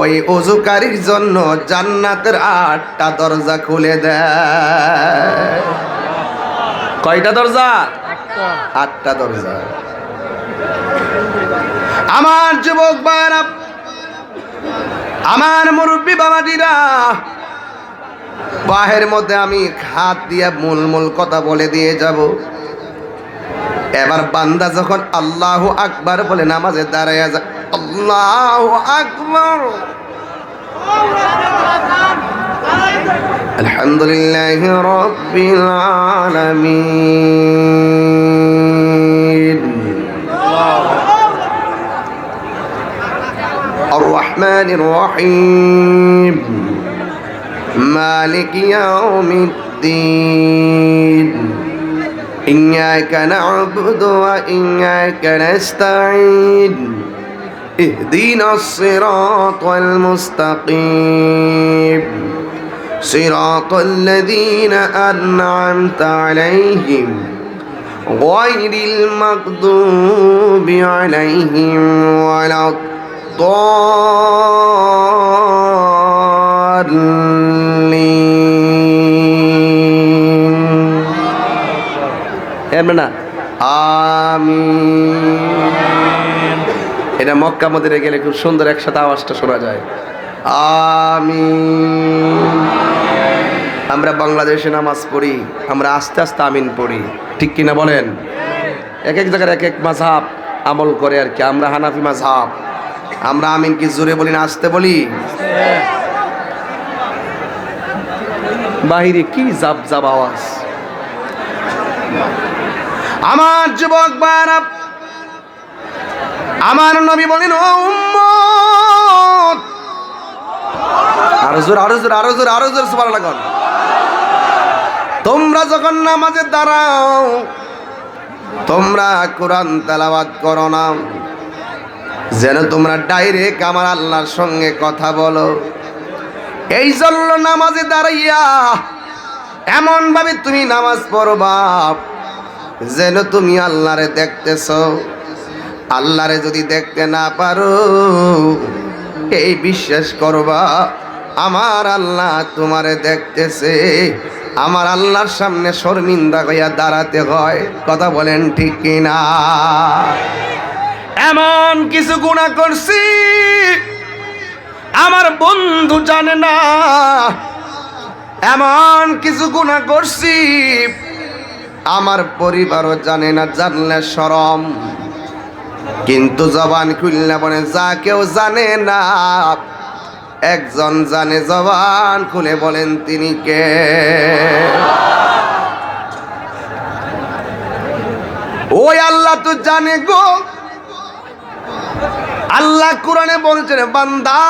ওই ওযুকারীর জন্য জান্নাতের 8টা দরজা খুলে দেয়। কয়টা দরজা? 8টা দরজা। আমার যুবক ভাইরা, আমার মুরব্বী বাবাজিরা, বাহের মধ্যে আমি হাত দিয়ে মূল কথা বলে দিয়ে যাব। এবার বান্দা যখন আল্লাহু আকবার বলে নামাজে দাঁড়ায় যায়, আল্লাহু আকবার, আলহামদুলিল্লাহি রাব্বিল আলামিন আর রহমানির রহিম মালিক ইয়াউমিদ্দিন إياك نعبد وإياك نستعين اهدنا الصراط المستقيم صراط الذين أنعمت عليهم غير المغضوب عليهم ولا الضالين না আমিন। এটা মক্কা মদিনায় গেলে খুব সুন্দর একসাথে আওয়াজটা শোনা যায়, আমিন। আমরা বাংলাদেশে নামাজ পড়ি, আমরা আস্তে আস্তে আমিন পড়ি, ঠিক কিনা বলেন? এক এক জায়গায় এক এক মাযহাব আমল করে আর কি। আমরা হানাফি মাযহাব, আমরা আমিন কি জোরে বলি না আস্তে বলি? বাহিরে কি জাব জাব আওয়াজ। আমার যুবক ভাইরা, আমার নবী বলেন, ও উম্মত, আরো জোর আরো জোর আরো জোর আরো জোর সুবহানাল্লাহ বলেন। তোমরা যখন নামাজে দাঁড়াও, তোমরা কোরআন তেলাওয়াত করো না, যেন তোমরা ডাইরেক্ট আমার আল্লাহর সঙ্গে কথা বলো। এই জন্য নামাজে দাঁড়াইয়া এমন ভাবে তুমি নামাজ পড়বা যেন তুমি আল্লাহরে দেখতেছ। আল্লাহরে যদি দেখতে না পারো, এই বিশ্বাস করবা আমার আল্লাহ তোমারে দেখতেছে। আমার আল্লাহর সামনে শর্মিন্দা হইয়া দাঁড়াতে হয়, কথা বলেন ঠিক কিনা? এমন কিছু গুনাহ করছি আমার বন্ধু জানে না, এমন কিছু গুনাহ করছি আমার পরিবারও জানে না, জানলে শরম। কিন্তু জবান খুললে বলে যা কেউ জানে না, একজন জানে, জবান খুলে বলেন তিনি কে? ওই আল্লাহ তো জানে গো। আল্লাহ কোরআনে বলছেন, বান্দা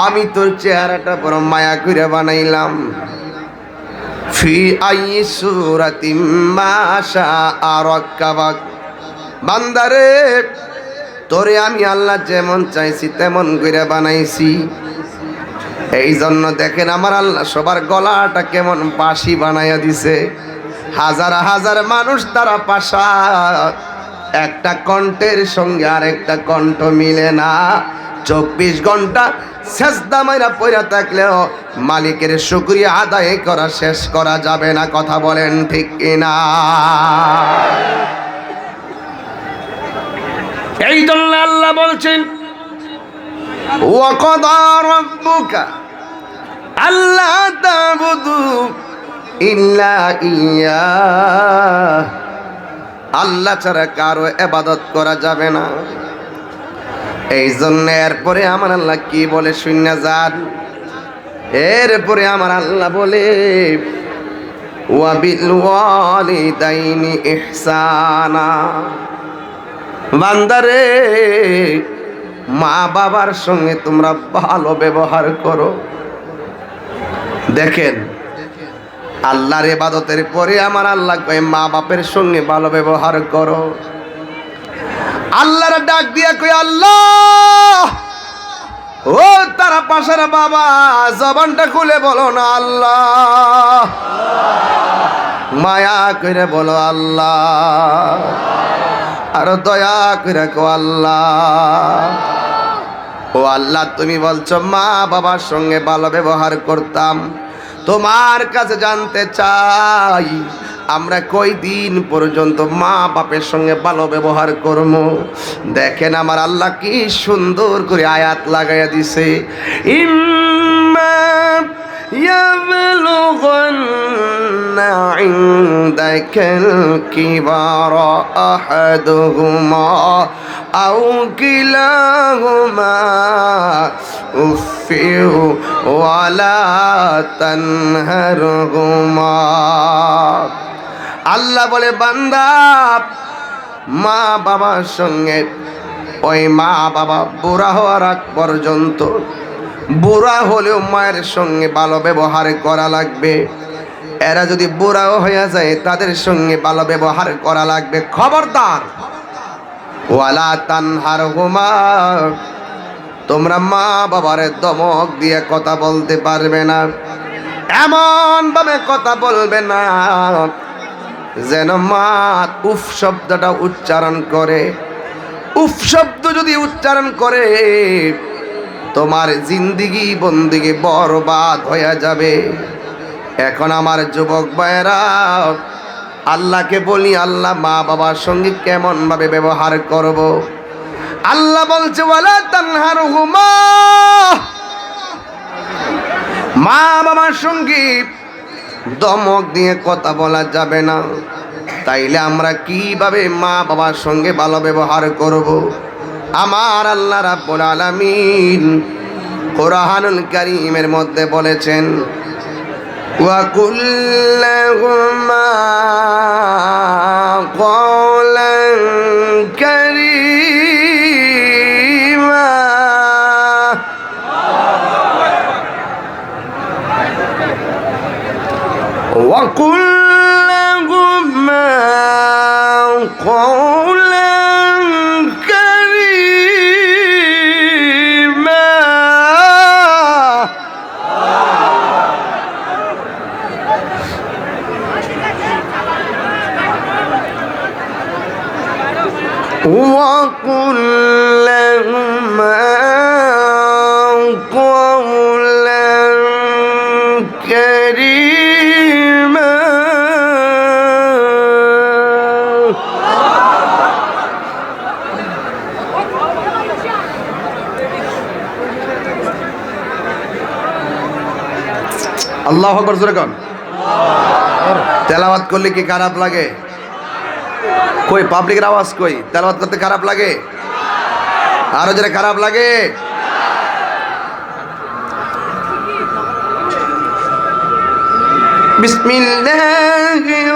আমি তোর চেহারাটা বড় মায়া করে বানাইলাম। ফি আইয়ি সূরাতিম মা শাআ রাক্কাবাক। বান্দারে, তোরে আমি আল্লাহ যেমন চাইছি তেমন করে বানাইছি। এই জন্য দেখেন আমার আল্লাহ সবার গলাটা কেমন বাঁশি বানাইয়া দিছে। হাজার হাজার মানুষ তারা পাশা, একটা কণ্ঠের সঙ্গে আরেকটা কণ্ঠ মিলে না। 24 ঘন্টা সেজদা মাইরা পড়ে থাকলেও মালিকের শুকরিয়া আদায় করা শেষ করা যাবে না, কথা বলেন ঠিক কিনা? এই জন্য আল্লাহ বলছেন, ওয়া ক্বাদা রাব্বুকা আল্লা তা'বুদু ইল্লা ইয়্যাহ। আল্লাহ ছাড়া কারো ইবাদত করা যাবে না। এই জন্য এরপরে আমার আল্লাহ কি বলে শুনে যান। এরপরে আমার আল্লাহ বলে, ওয়া বিল ওয়ালিদাইনি ইহসানা। বান্দারে, মা বাবার সঙ্গে তোমরা ভালো ব্যবহার করো। দেখেন, আল্লাহর ইবাদতের পরে আমার আল্লাহ কয় মা বাপের সঙ্গে ভালো ব্যবহার করো। আল্লাহর ডাক দিয়া কই, আল্লাহ ও তারা পাশের বাবা, জবানটা খুলে বলো না আল্লাহ, মায়া করে বলো আল্লাহ, আর দয়া করে কো আল্লাহ। ও আল্লাহ, তুমি বলছো মা বাবার সঙ্গে ভালো ব্যবহার করতাম। তোমার কাছে জানতে চাই, আমরা কয়দিন পর্যন্ত মা বাপের সঙ্গে ভালো ব্যবহার করব? দেখেন আমার আল্লাহ কি সুন্দর করে আয়াত লাগাইয়া দিছে। ইম্মা يبلغن عندك الكبر أحدهما أو كلاهما أف ولا تنهرهما আল্লাহ বলে বান্দা মা বাবার সঙ্গে ওই মা বাবা বুড়া হওয়ার আগ পর্যন্ত বুড়া হলেও মায়ের সঙ্গে ভালো ব্যবহার করা লাগবে। এরা যদি বুড়াও হয়ে যায় তাদের সঙ্গে ভালো ব্যবহার করা লাগবে। খবরদার ওয়ালা তানহারহুমা, তোমরা মা বাবার ধমক দিয়ে কথা বলতে পারবে না, এমন ভাবে কথা বলবে না যেন মা উফ শব্দটা উচ্চারণ করে। উফ শব্দ যদি উচ্চারণ করে তোমার জিন্দিগি বন্দিগি বরবাদ হয়ে যাবে। এখন আমার যুবক ভাইরা আল্লাহকে বলি, আল্লাহ মা বাবার সঙ্গে কেমন ভাবে ব্যবহার করব। আল্লাহ বলছে ওয়ালা তানহারহুমা, মা বাবার সঙ্গে ধমক দিয়ে কথা বলা যাবে না। তাইলে আমরা কিভাবে মা বাবার সঙ্গে ভালো ব্যবহার করব? আমার আল্লাহ রাব্বুল আলামিন কোরআনুল কারীমের মধ্যে বলেছেন ওয়া কুল্লাহুমা কওলান কারীমা, ওয়া কুল্লাহুমা কওলান কারীমা, ওয়া কুল্লাহুমা কওলান কারীমা। আল্লাহু আকবার জোরে কোন। তেলাওয়াত করলে কি খারাপ লাগে? কই পাবলিকের আওয়াজ কই? তেলাওয়াত করতে খারাপ লাগে? আরো জোরে খারাপ লাগে? বিসমিল্লাহির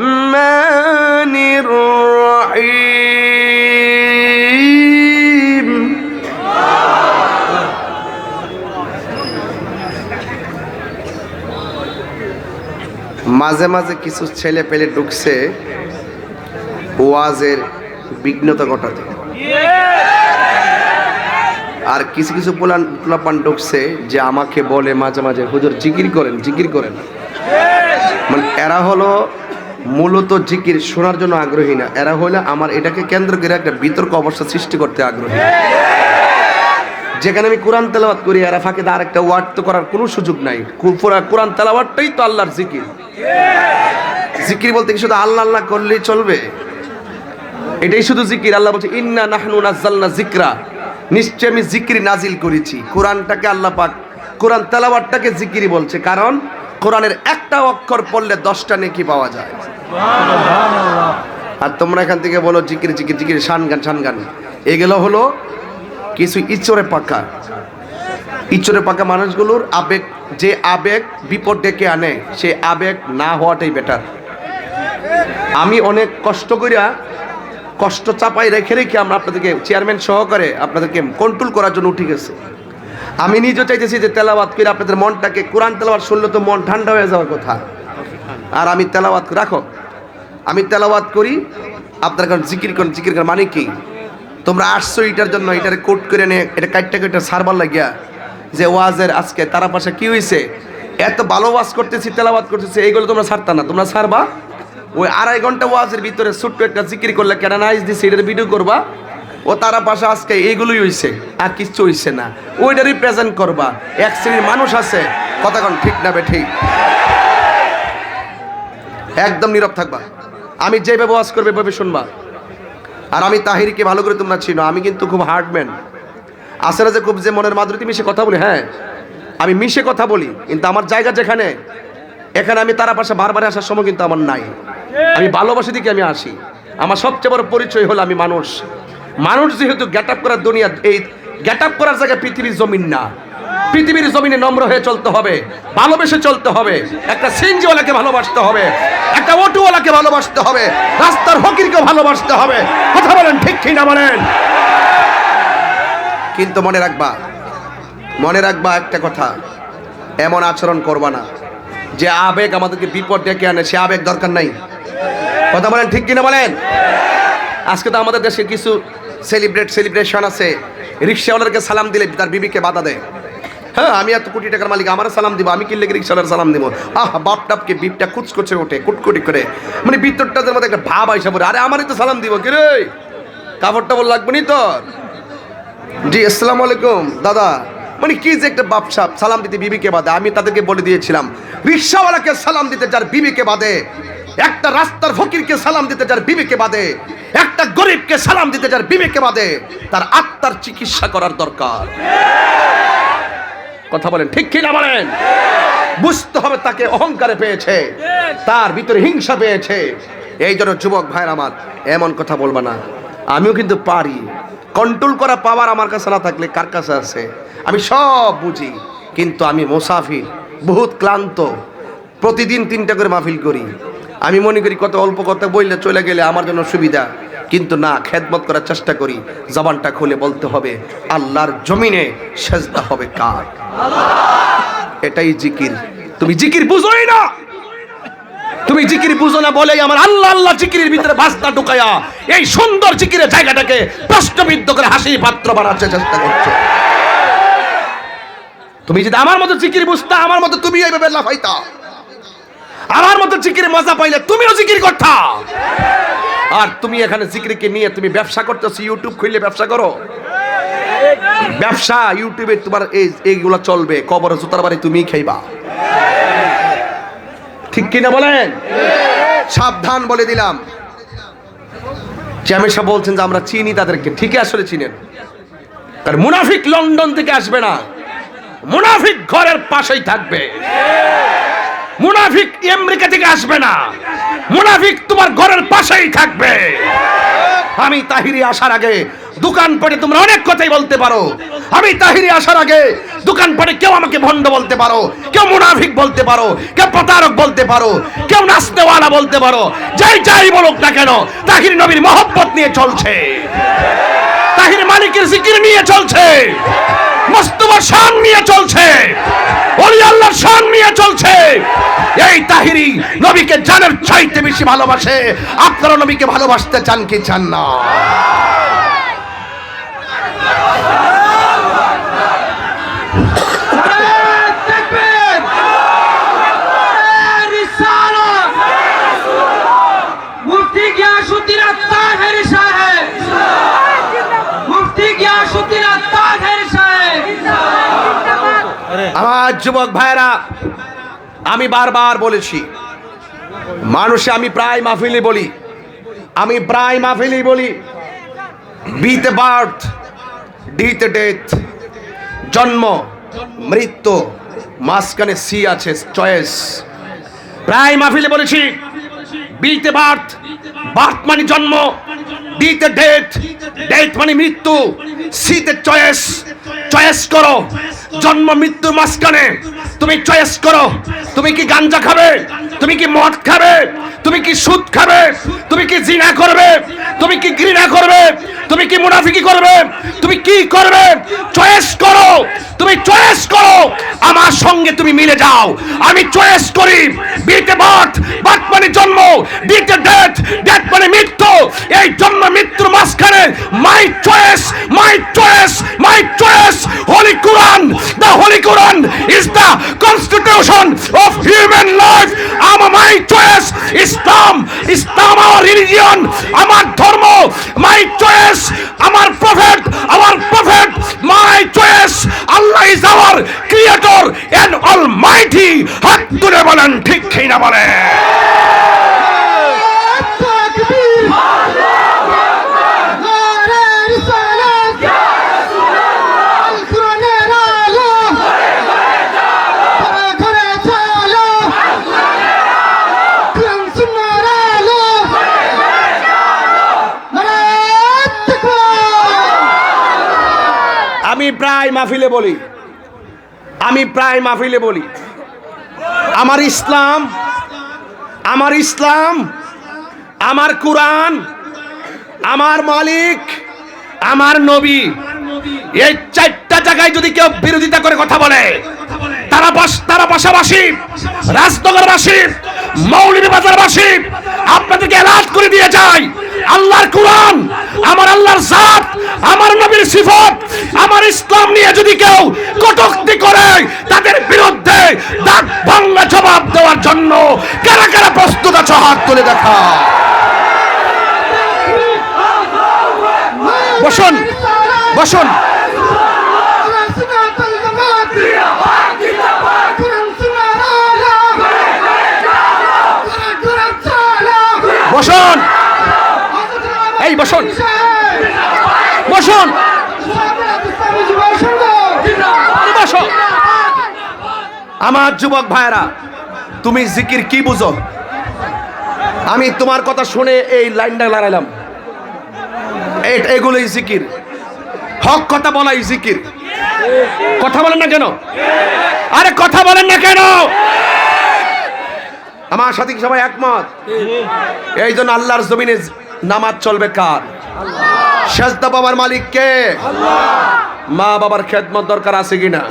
রহমানির রহিম। মাঝে মাঝে কিছু ছেলে পেলে ঢুকছে ওয়াজের বিঘ্নতা ঘটাতে, আর কিছু কিছু পোলাপান ঢুকছে যে আমাকে বলে মাঝে মাঝে হুজুর জিকির করেন জিকির করেন। মানে এরা হলো মূলত জিকির শোনার জন্য আগ্রহী না, এরা হলো আমার এটাকে কেন্দ্র করে একটা বিতর্ক অবস্থা সৃষ্টি করতে আগ্রহী। যেখানে আমি কোরআন তেলাওয়াত করি এরা ফাঁকে আর একটা ওয়ার্ড তো করার কোনো সুযোগ নাই। কোরআন তেলাওয়াতটাই তো আল্লাহর জিকির। জিকির বলতে কি শুধু আল্লাহ আল্লাহ করলেই চলবে? এটাই শুধু জিকির? আল্লাহ বলছে ইন্না নাহনু নাযালনা যিকরা, নিশ্চয় আমি জিকির নাজিল করেছি। কোরআনটাকে আল্লাহ পাক কোরআন তেলাওয়াতটাকে জিকিরই বলছে, কারণ কোরআনের একটা অক্ষর পড়লে 10টা নেকি পাওয়া যায়। আর তোমরা এখান থেকে বলো জিকির জিকির জিকির, শান গান, এগুলো হলো কিছু ইচড়ে পাকা মানুষগুলোর আবেগ। যে আবেগ বিপদ ডেকে আনে সে আবেগ না হওয়াটাই বেটার। আমি অনেক কষ্ট করিয়া কষ্ট চাপাই রেখে আমরা আপনাদেরকে চেয়ারম্যান সহকারে আপনাদেরকে কন্ট্রোল করার জন্য উঠে গেছে। আমি নিজেও চাইতেছি যে তেলাওয়াত করে আপনাদের মনটাকে, কোরআন তেলাওয়াত শুনলে তো মন ঠান্ডা হয়ে যাওয়ার কথা। আর আমি তেলাওয়াত রাখো, আমি তেলাওয়াত করি, আপনার কারণ জিকির করেন। জিকির করেন মানে কি? তোমরা আসছো এটার জন্য, এটারে কোট করে নে, এটা কাটটা কেটে সারবার লাগিয়া যে ওয়াজের আজকে তারা পাশে কি হয়েছে, এত ভালো ওয়াজ করতেছি তেলাওয়াত করতেছি, এইগুলো তোমরা ছাড়তা না। তোমরা ছাড়বা ওই 2.5 ঘন্টা ওয়াজের ভিতরে ছোট্ট একটা জিকির করলে কেন নাইজ দিচ্ছে এটার ভিডিও করবা, ও তারা পাশে আজকে এইগুলোই হয়েছে আর কিচ্ছু হয়েছে না, ওইটারই প্রেজেন্ট করবা। এক শ্রেণীর মানুষ আছে, কথা কোন ঠিক না বে ঠিক? একদম নীরব থাকবা, আমি যেভাবে ওয়াজ করবে এভাবে শুনবা। আর আমি তাহিরকে ভালো করে তোমরা চিনো, আমি কিন্তু খুব হার্ডম্যান। আসলে যে খুব যে মনের মাধুরী মিশে কথা বলি, হ্যাঁ আমি মিশে কথা বলি, কিন্তু আমার জায়গা যেখানে, এখানে আমি তারা পাশে বারবার আসার সময় কিন্তু আমার নাই। আমি ভালোবাসি দিকে আমি আসি। আমার সবচেয়ে বড় পরিচয় হলো আমি মানুষ। মানুষ যেহেতু গেট আপ করার দুনিয়া, এই গেট আপ করার জায়গায় পৃথিবীর জমিন না। পৃথিবীর জমিনে নম্র হয়ে চলতে হবে, ভালোবেসে চলতে হবে। একটা সিনজিওয়ালাকে ভালোবাসতে হবে, একটা অটোওয়ালাকে ভালোবাসতে হবে, রাস্তার ফকিরকে ভালোবাসতে হবে। কথা বলেন ঠিক কি না বলেন? কিন্তু মনে রাখবা একটা কথা, এমন আচরণ করবা না যে আবেগ আমাদেরকে বিপদ ডেকে আনে। সে আবেগ দরকার নাই। কথা বলেন ঠিক কিনা বলেন? আজকে তো আমাদের দেশে কিছু সেলিব্রেশন আছে, রিক্সাওয়ালাকে সালাম দিলে তার বিবিকে বাধা দেয়। হ্যাঁ, আমি এত কোটি টাকার মালিক, আমার সালাম দিব, আমি কিনলে রিক্সাওয়ালার সালাম দিব। বাপটাপকে বিপটা কুচকুচে ওঠে, কুটকুটি করে, মানে ভিতরটাদের মধ্যে একটা ভাব আইসা পড়ে, আরে আমারই তো সালাম দিব, কি রে কাপড়টা বল লাগবে নি তোর? জি আসসালামু আলাইকুম দাদা। মানে কি যে একটা বাপসাপ, সালাম দিতে বিবিকে বাদে। আমি তাদেরকে বলে দিয়েছিলাম, রিক্সাওয়ালাকে সালাম দিতে যার বিবিকে বাদে, একটা রাস্তার ফকিরকে সালাম দিতে যার বিবিকে বাদে, একটা গরিবকে সালাম দিতে যার বিবিকে বাদে, তার আত্মার চিকিৎসা করার দরকার। কথা বলেন ঠিক কি না বলেন? বুঝতে হবে তাকে অহংকারে পেয়েছে, তার ভিতরে হিংসা পেয়েছে। এই জন্য যুবক ভাইয়ের আমার, এমন কথা বলবা না। আমিও কিন্তু পারি, কন্ট্রোল করা পাওয়ার আমার কাছে না থাকলে কার কাছে আছে? আমি সব বুঝি, কিন্তু আমি মুসাফির, বহুত ক্লান্ত। প্রতিদিন 3টা করে মাহফিল করি। আমি মনে করি কত অল্প কথা বললে চলে গেলে আমার জন্য সুবিধা, কিন্তু না, খেদমত করার চেষ্টা করি। জবানটা খুলে বলতে হবে, আল্লাহর জমিনে সেজদা হবে কার? এটাই জিকির। তুমি জিকির বুঝোই না, তুমি জিকির বুঝো না বলেই আমার আল্লাহ আল্লাহ জিকিরের ভিতরে বাস্তা ঢুকায়া এই সুন্দর জিকিরের জায়গাটাকে প্রশ্নবিদ্ধ করে হাসি পাত্র বানার চেষ্টা করছো। তুমি যদি আমার মতো জিকির বুঝতা, আমার মতো তুমি এইভাবে লাফাইতা, আমার মতো জিকির মজা পাইলে তুমিও জিকির করতা। আর তুমি এখানে জিকিরকে নিয়ে তুমি ব্যবসা করতেছো, ইউটিউব খুললে ব্যবসা করো। ব্যবসা ইউটিউবে তোমার এইগুলা চলবে, কবরে জুতার বাড়ি তুমিই খাইবা। ঠিক কিনা বলেন? সাবধান বলে দিলাম। চেয়ারম্যান সাহেব বলছেন যে আমরা চিনি তাদেরকে, ঠিকই আসলে চিনেন। কারণ মুনাফিক লন্ডন থেকে আসবে না, মুনাফিক ঘরের পাশেই থাকবে। মুনাফিক আমেরিকা থেকে আসবে না, মুনাফিক তোমার ঘরের পাশেই থাকবে। আমি তাহিরি আসার আগে দোকানপাটে তোমরা অনেক কথাই বলতে পারো। আমি তাহিরি আসার আগে দোকানপাটে কেউ আমাকে ভণ্ড বলতে পারো, কেউ মুনাফিক বলতে পারো, কেউ প্রতারক বলতে পারো, কেউ নাস্তেওয়ালা বলতে পারো। যাই বলুক না কেন, তাহির নবীর মহব্বত নিয়ে চলছে, তাহির মালিকের জিকির নিয়ে চলছে, মুস্তাফার শান নিয়ে চলছে, ওলি আল্লাহর শান নিয়ে চলছে। এই তাহিরি নবীকে জানের চাইতে বেশি ভালোবাসে। আপনারা নবীকে ভালোবাসতে চান কি চান না? আমার যুবক ভাইরা, আমি বারবার বলেছি, মানুষে আমি প্রায় মাহফিলি বলি, বিতে বার্থ, ডিতে ডেথ, জন্ম মৃত্যু, মাঝখানে সি আছে চয়েস। প্রায় মাহফিলে বলেছি, বিতে বার্থ, বার্থ মানে জন্ম, ডিতে ডেথ, ডেথ মানে মৃত্যু, সিতে চয়েস। চয়েস করো, জন্ম মৃত্যুর মাঝখানে তুমি চয়েস করো। তুমি কি গাঞ্জা খাবে? তুমি কি মদ খাবে? তুমি কি সুদ খাবে? তুমি কি জিনা করবে? তুমি কি ঘৃণা করবে? তুমি কি মুনাফিকি করবে? তুমি কি করবে? চয়েস করো, তুমি চয়েস করো। আমার সঙ্গে তুমি মিলে যাও। আমি চয়েস করি বিতে বার্থ, বার্থ মানে জন্ম, ডিতে ডেথ, ডেথ মানে মৃত্যু। এই জন্ম মৃত্যুর মাঝখানে my choice, my choice, my choice. Holy Quran, the holy Quran is the constitution of human life. My choice, Islam, our religion, আমার ধর্ম, my choice, আমার prophet, my choice. Allah is our creator and almighty. হাত তুলে বলেন ঠিক কি না বলেন? প্রায় মাহফিলে বলি, আমার ইসলাম, আমার কোরআন, আমার মালিক, আমার নবী, এই চারটা জায়গায় যদি কেউ বিরোধিতা করে কথা বলে, তারা পাশাপাশি রাজনগরবাসী, মৌলভীবাজারবাসী আপনাদেরকে এলার্ট করে দিয়ে যায়, আল্লাহর কোরআন, আমার আল্লাহর জাত, আমার নবীর সিফত, আমার ইসলাম নিয়ে যদি কেউ কটূক্তি করে, তাদের বিরুদ্ধে দাঁত ভাঙা জবাব দেওয়ার জন্য কারা কারা প্রস্তুত আছে হাত তুলে দেখা। বসুন বসুন। বসুন, এই বসুন বসুন বসুন। আমার যুবক ভাইরা, তুমি জিকির কি বুঝো? আমি তোমার কথা শুনে এই লাইনটা লাগাইলাম, এগুলোই জিকির, হক কথা বলাই জিকির। কথা বলেন না কেন? আরে কথা বলেন না কেন? আমার সাথে সবাই একমত? এই জন্য আল্লাহর জমিনে নামাজ চলবে কার? সেজদা বাবার মালিক কে? মা বাবার খেদমত দরকার আছে কিনা?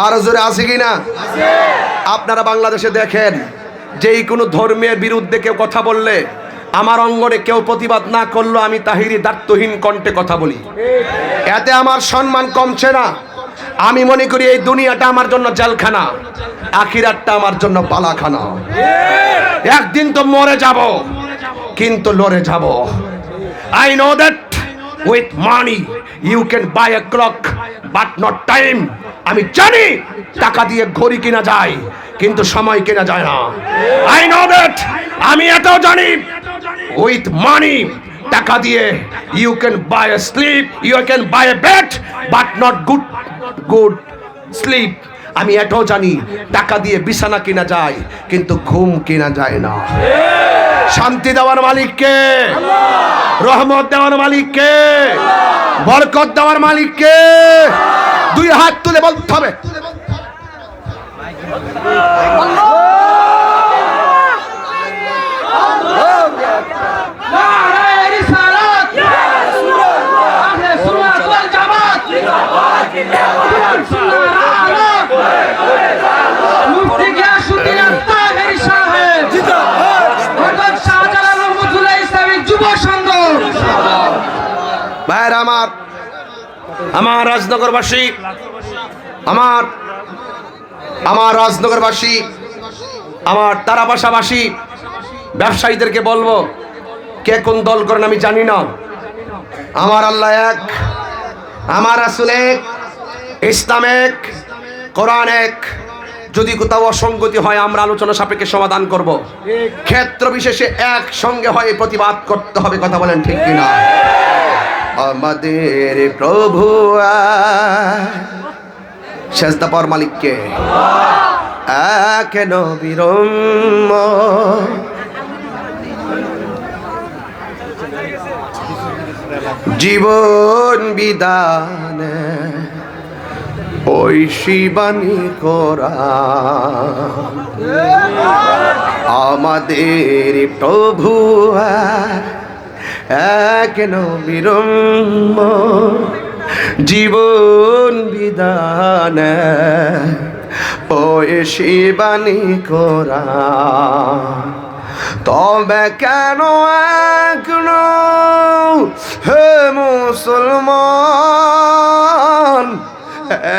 আর জোরে আছে কিনা? আপনারা বাংলাদেশে দেখেন, যেই কোনো ধর্মের বিরুদ্ধে কেউ কথা বললে, আমার অঙ্গনে কেউ প্রতিবাদ না করলো, আমি তাহিরি দায়িত্বহীন কণ্ঠে কথা বলি। এতে আমার সম্মান কমছে না। আমি মনে করি এই দুনিয়াটা আমার জন্য জেলখানা, আখিরাতটা আমার জন্য পালাখানা। একদিন তো মরে যাব, কিন্তু লড়ে যাব। I know that with money you can buy a clock but not time. আমি জানি টাকা দিয়ে ঘড়ি কিনা যায়, কিন্তু সময় কেনা যায় না। I know that, আমি এটাও জানি with money, টাকা দিয়ে you can buy a sleep, you can buy a bed but not good sleep. আমি এটাও জানি টাকা দিয়ে বিছানা কিনা যায়, কিন্তু ঘুম কিনা যায় না। শান্তি দেওয়ার মালিক কে? রহমত দেওয়ার মালিক কে? বরকত দেওয়ার মালিক কে? দুই হাত তুলে বলতে হবে ভাইরা আমার রাজনগরবাসী, আমার রাজনগরবাসী, আমার তারাবাসাবাসী ব্যবসায়ীদেরকে বলবো, কে কোন দল করেন আমি জানি না। আমার আল্লাহ এক, আমার রাসূল এক, ইসলাম এক, কোরআন এক। যদি কোথাও অসঙ্গতি হয় আমরা আলোচনা সাপেক্ষে সমাধান করব। ক্ষেত্র বিশেষে একসঙ্গে হয়ে প্রতিবাদ করতে হবে। কথা বলেন ঠিক কিনা? আমাদের প্রভু সেজদা পাওয়ার মালিক কে? এক নবীর জীবন বিধান ঐশী বাণী কোরআন। আমাদের প্রভু এক নবীর জীবন বিধান ঐশী বাণী কোরআন। তবে কেন এখনো হে মুসলমান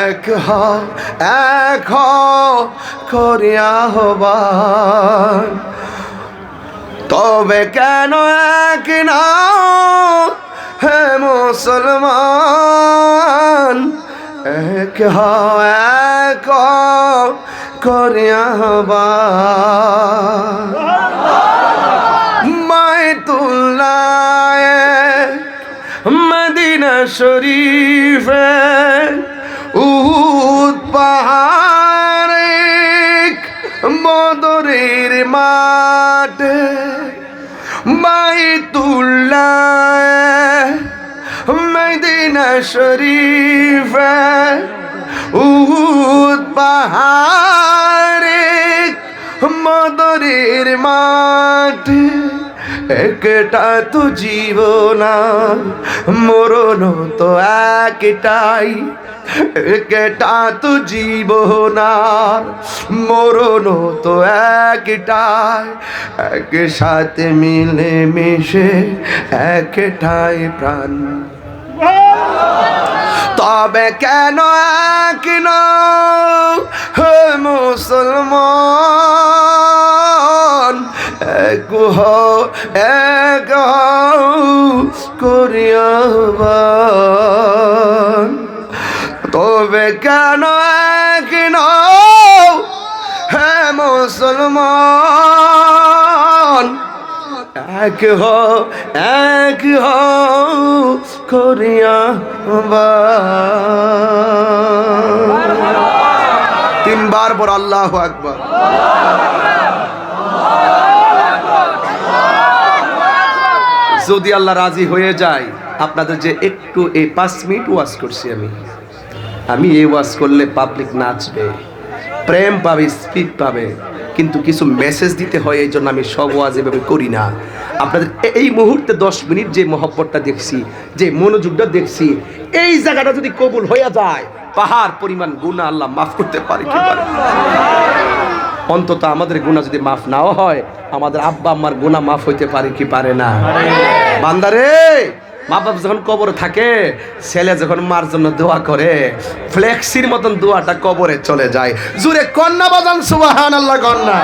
এক করিয়া আহ্বান? তবে কেন এক না হে মুসলমান এক করিয়া আহ্বান? বাইতুল্লাহ মদিনা শরীফে উহুদ পাহাড়ে বদরের মাঠে বাইতুল্লাহ মদিনা শরীফে উহুদ পাহাড়ে বদরের মাঠে একটা তো জীবন মরণ তো একটাই একটা তো জীবন মরণ তো একটাই একসাথে মিলে মিশে একটাই প্রাণ তবে কেন এক হে মুসলমান এক হও করিয়া তবে কেন এক হে মুসলমান এক করিয়া তিনবার পর আল্লাহু আকবার। যদি আল্লাহ রাজি হয়ে যায় আপনাদের যে একটু এই 5 মিনিট ওয়াজ করছি আমি এই ওয়াজ করলে পাবলিক নাচবে, প্রেম পাবে, স্পিড পাবে, কিন্তু কিছু মেসেজ দিতে হয়, এই জন্য আমি সব ওয়াজ এভাবে করি না। আপনাদের এই মুহূর্তে 10 মিনিট যে মহব্বতটা দেখছি, যে মনোযোগটা দেখছি, এই জায়গাটা যদি কবুল হয়ে যায় পাহাড় পরিমাণ গুনাহ আল্লাহ মাফ করতে পারে কি পারে? অন্তত আমাদের গুনাহ যদি মাফ নাও হয়, আমাদের আব্বা আম্মার গুনাহ মাফ হইতে পারে কি পারে না? বান্দারে, মা বাপ যখন কবরে থাকে, ছেলে যখন মার জন্য দোয়া করে, ফ্লেক্সির মতন দোয়াটা কবরে চলে যায়। জুরে কন্যা বাজান সুবহানাল্লাহ কন্যা।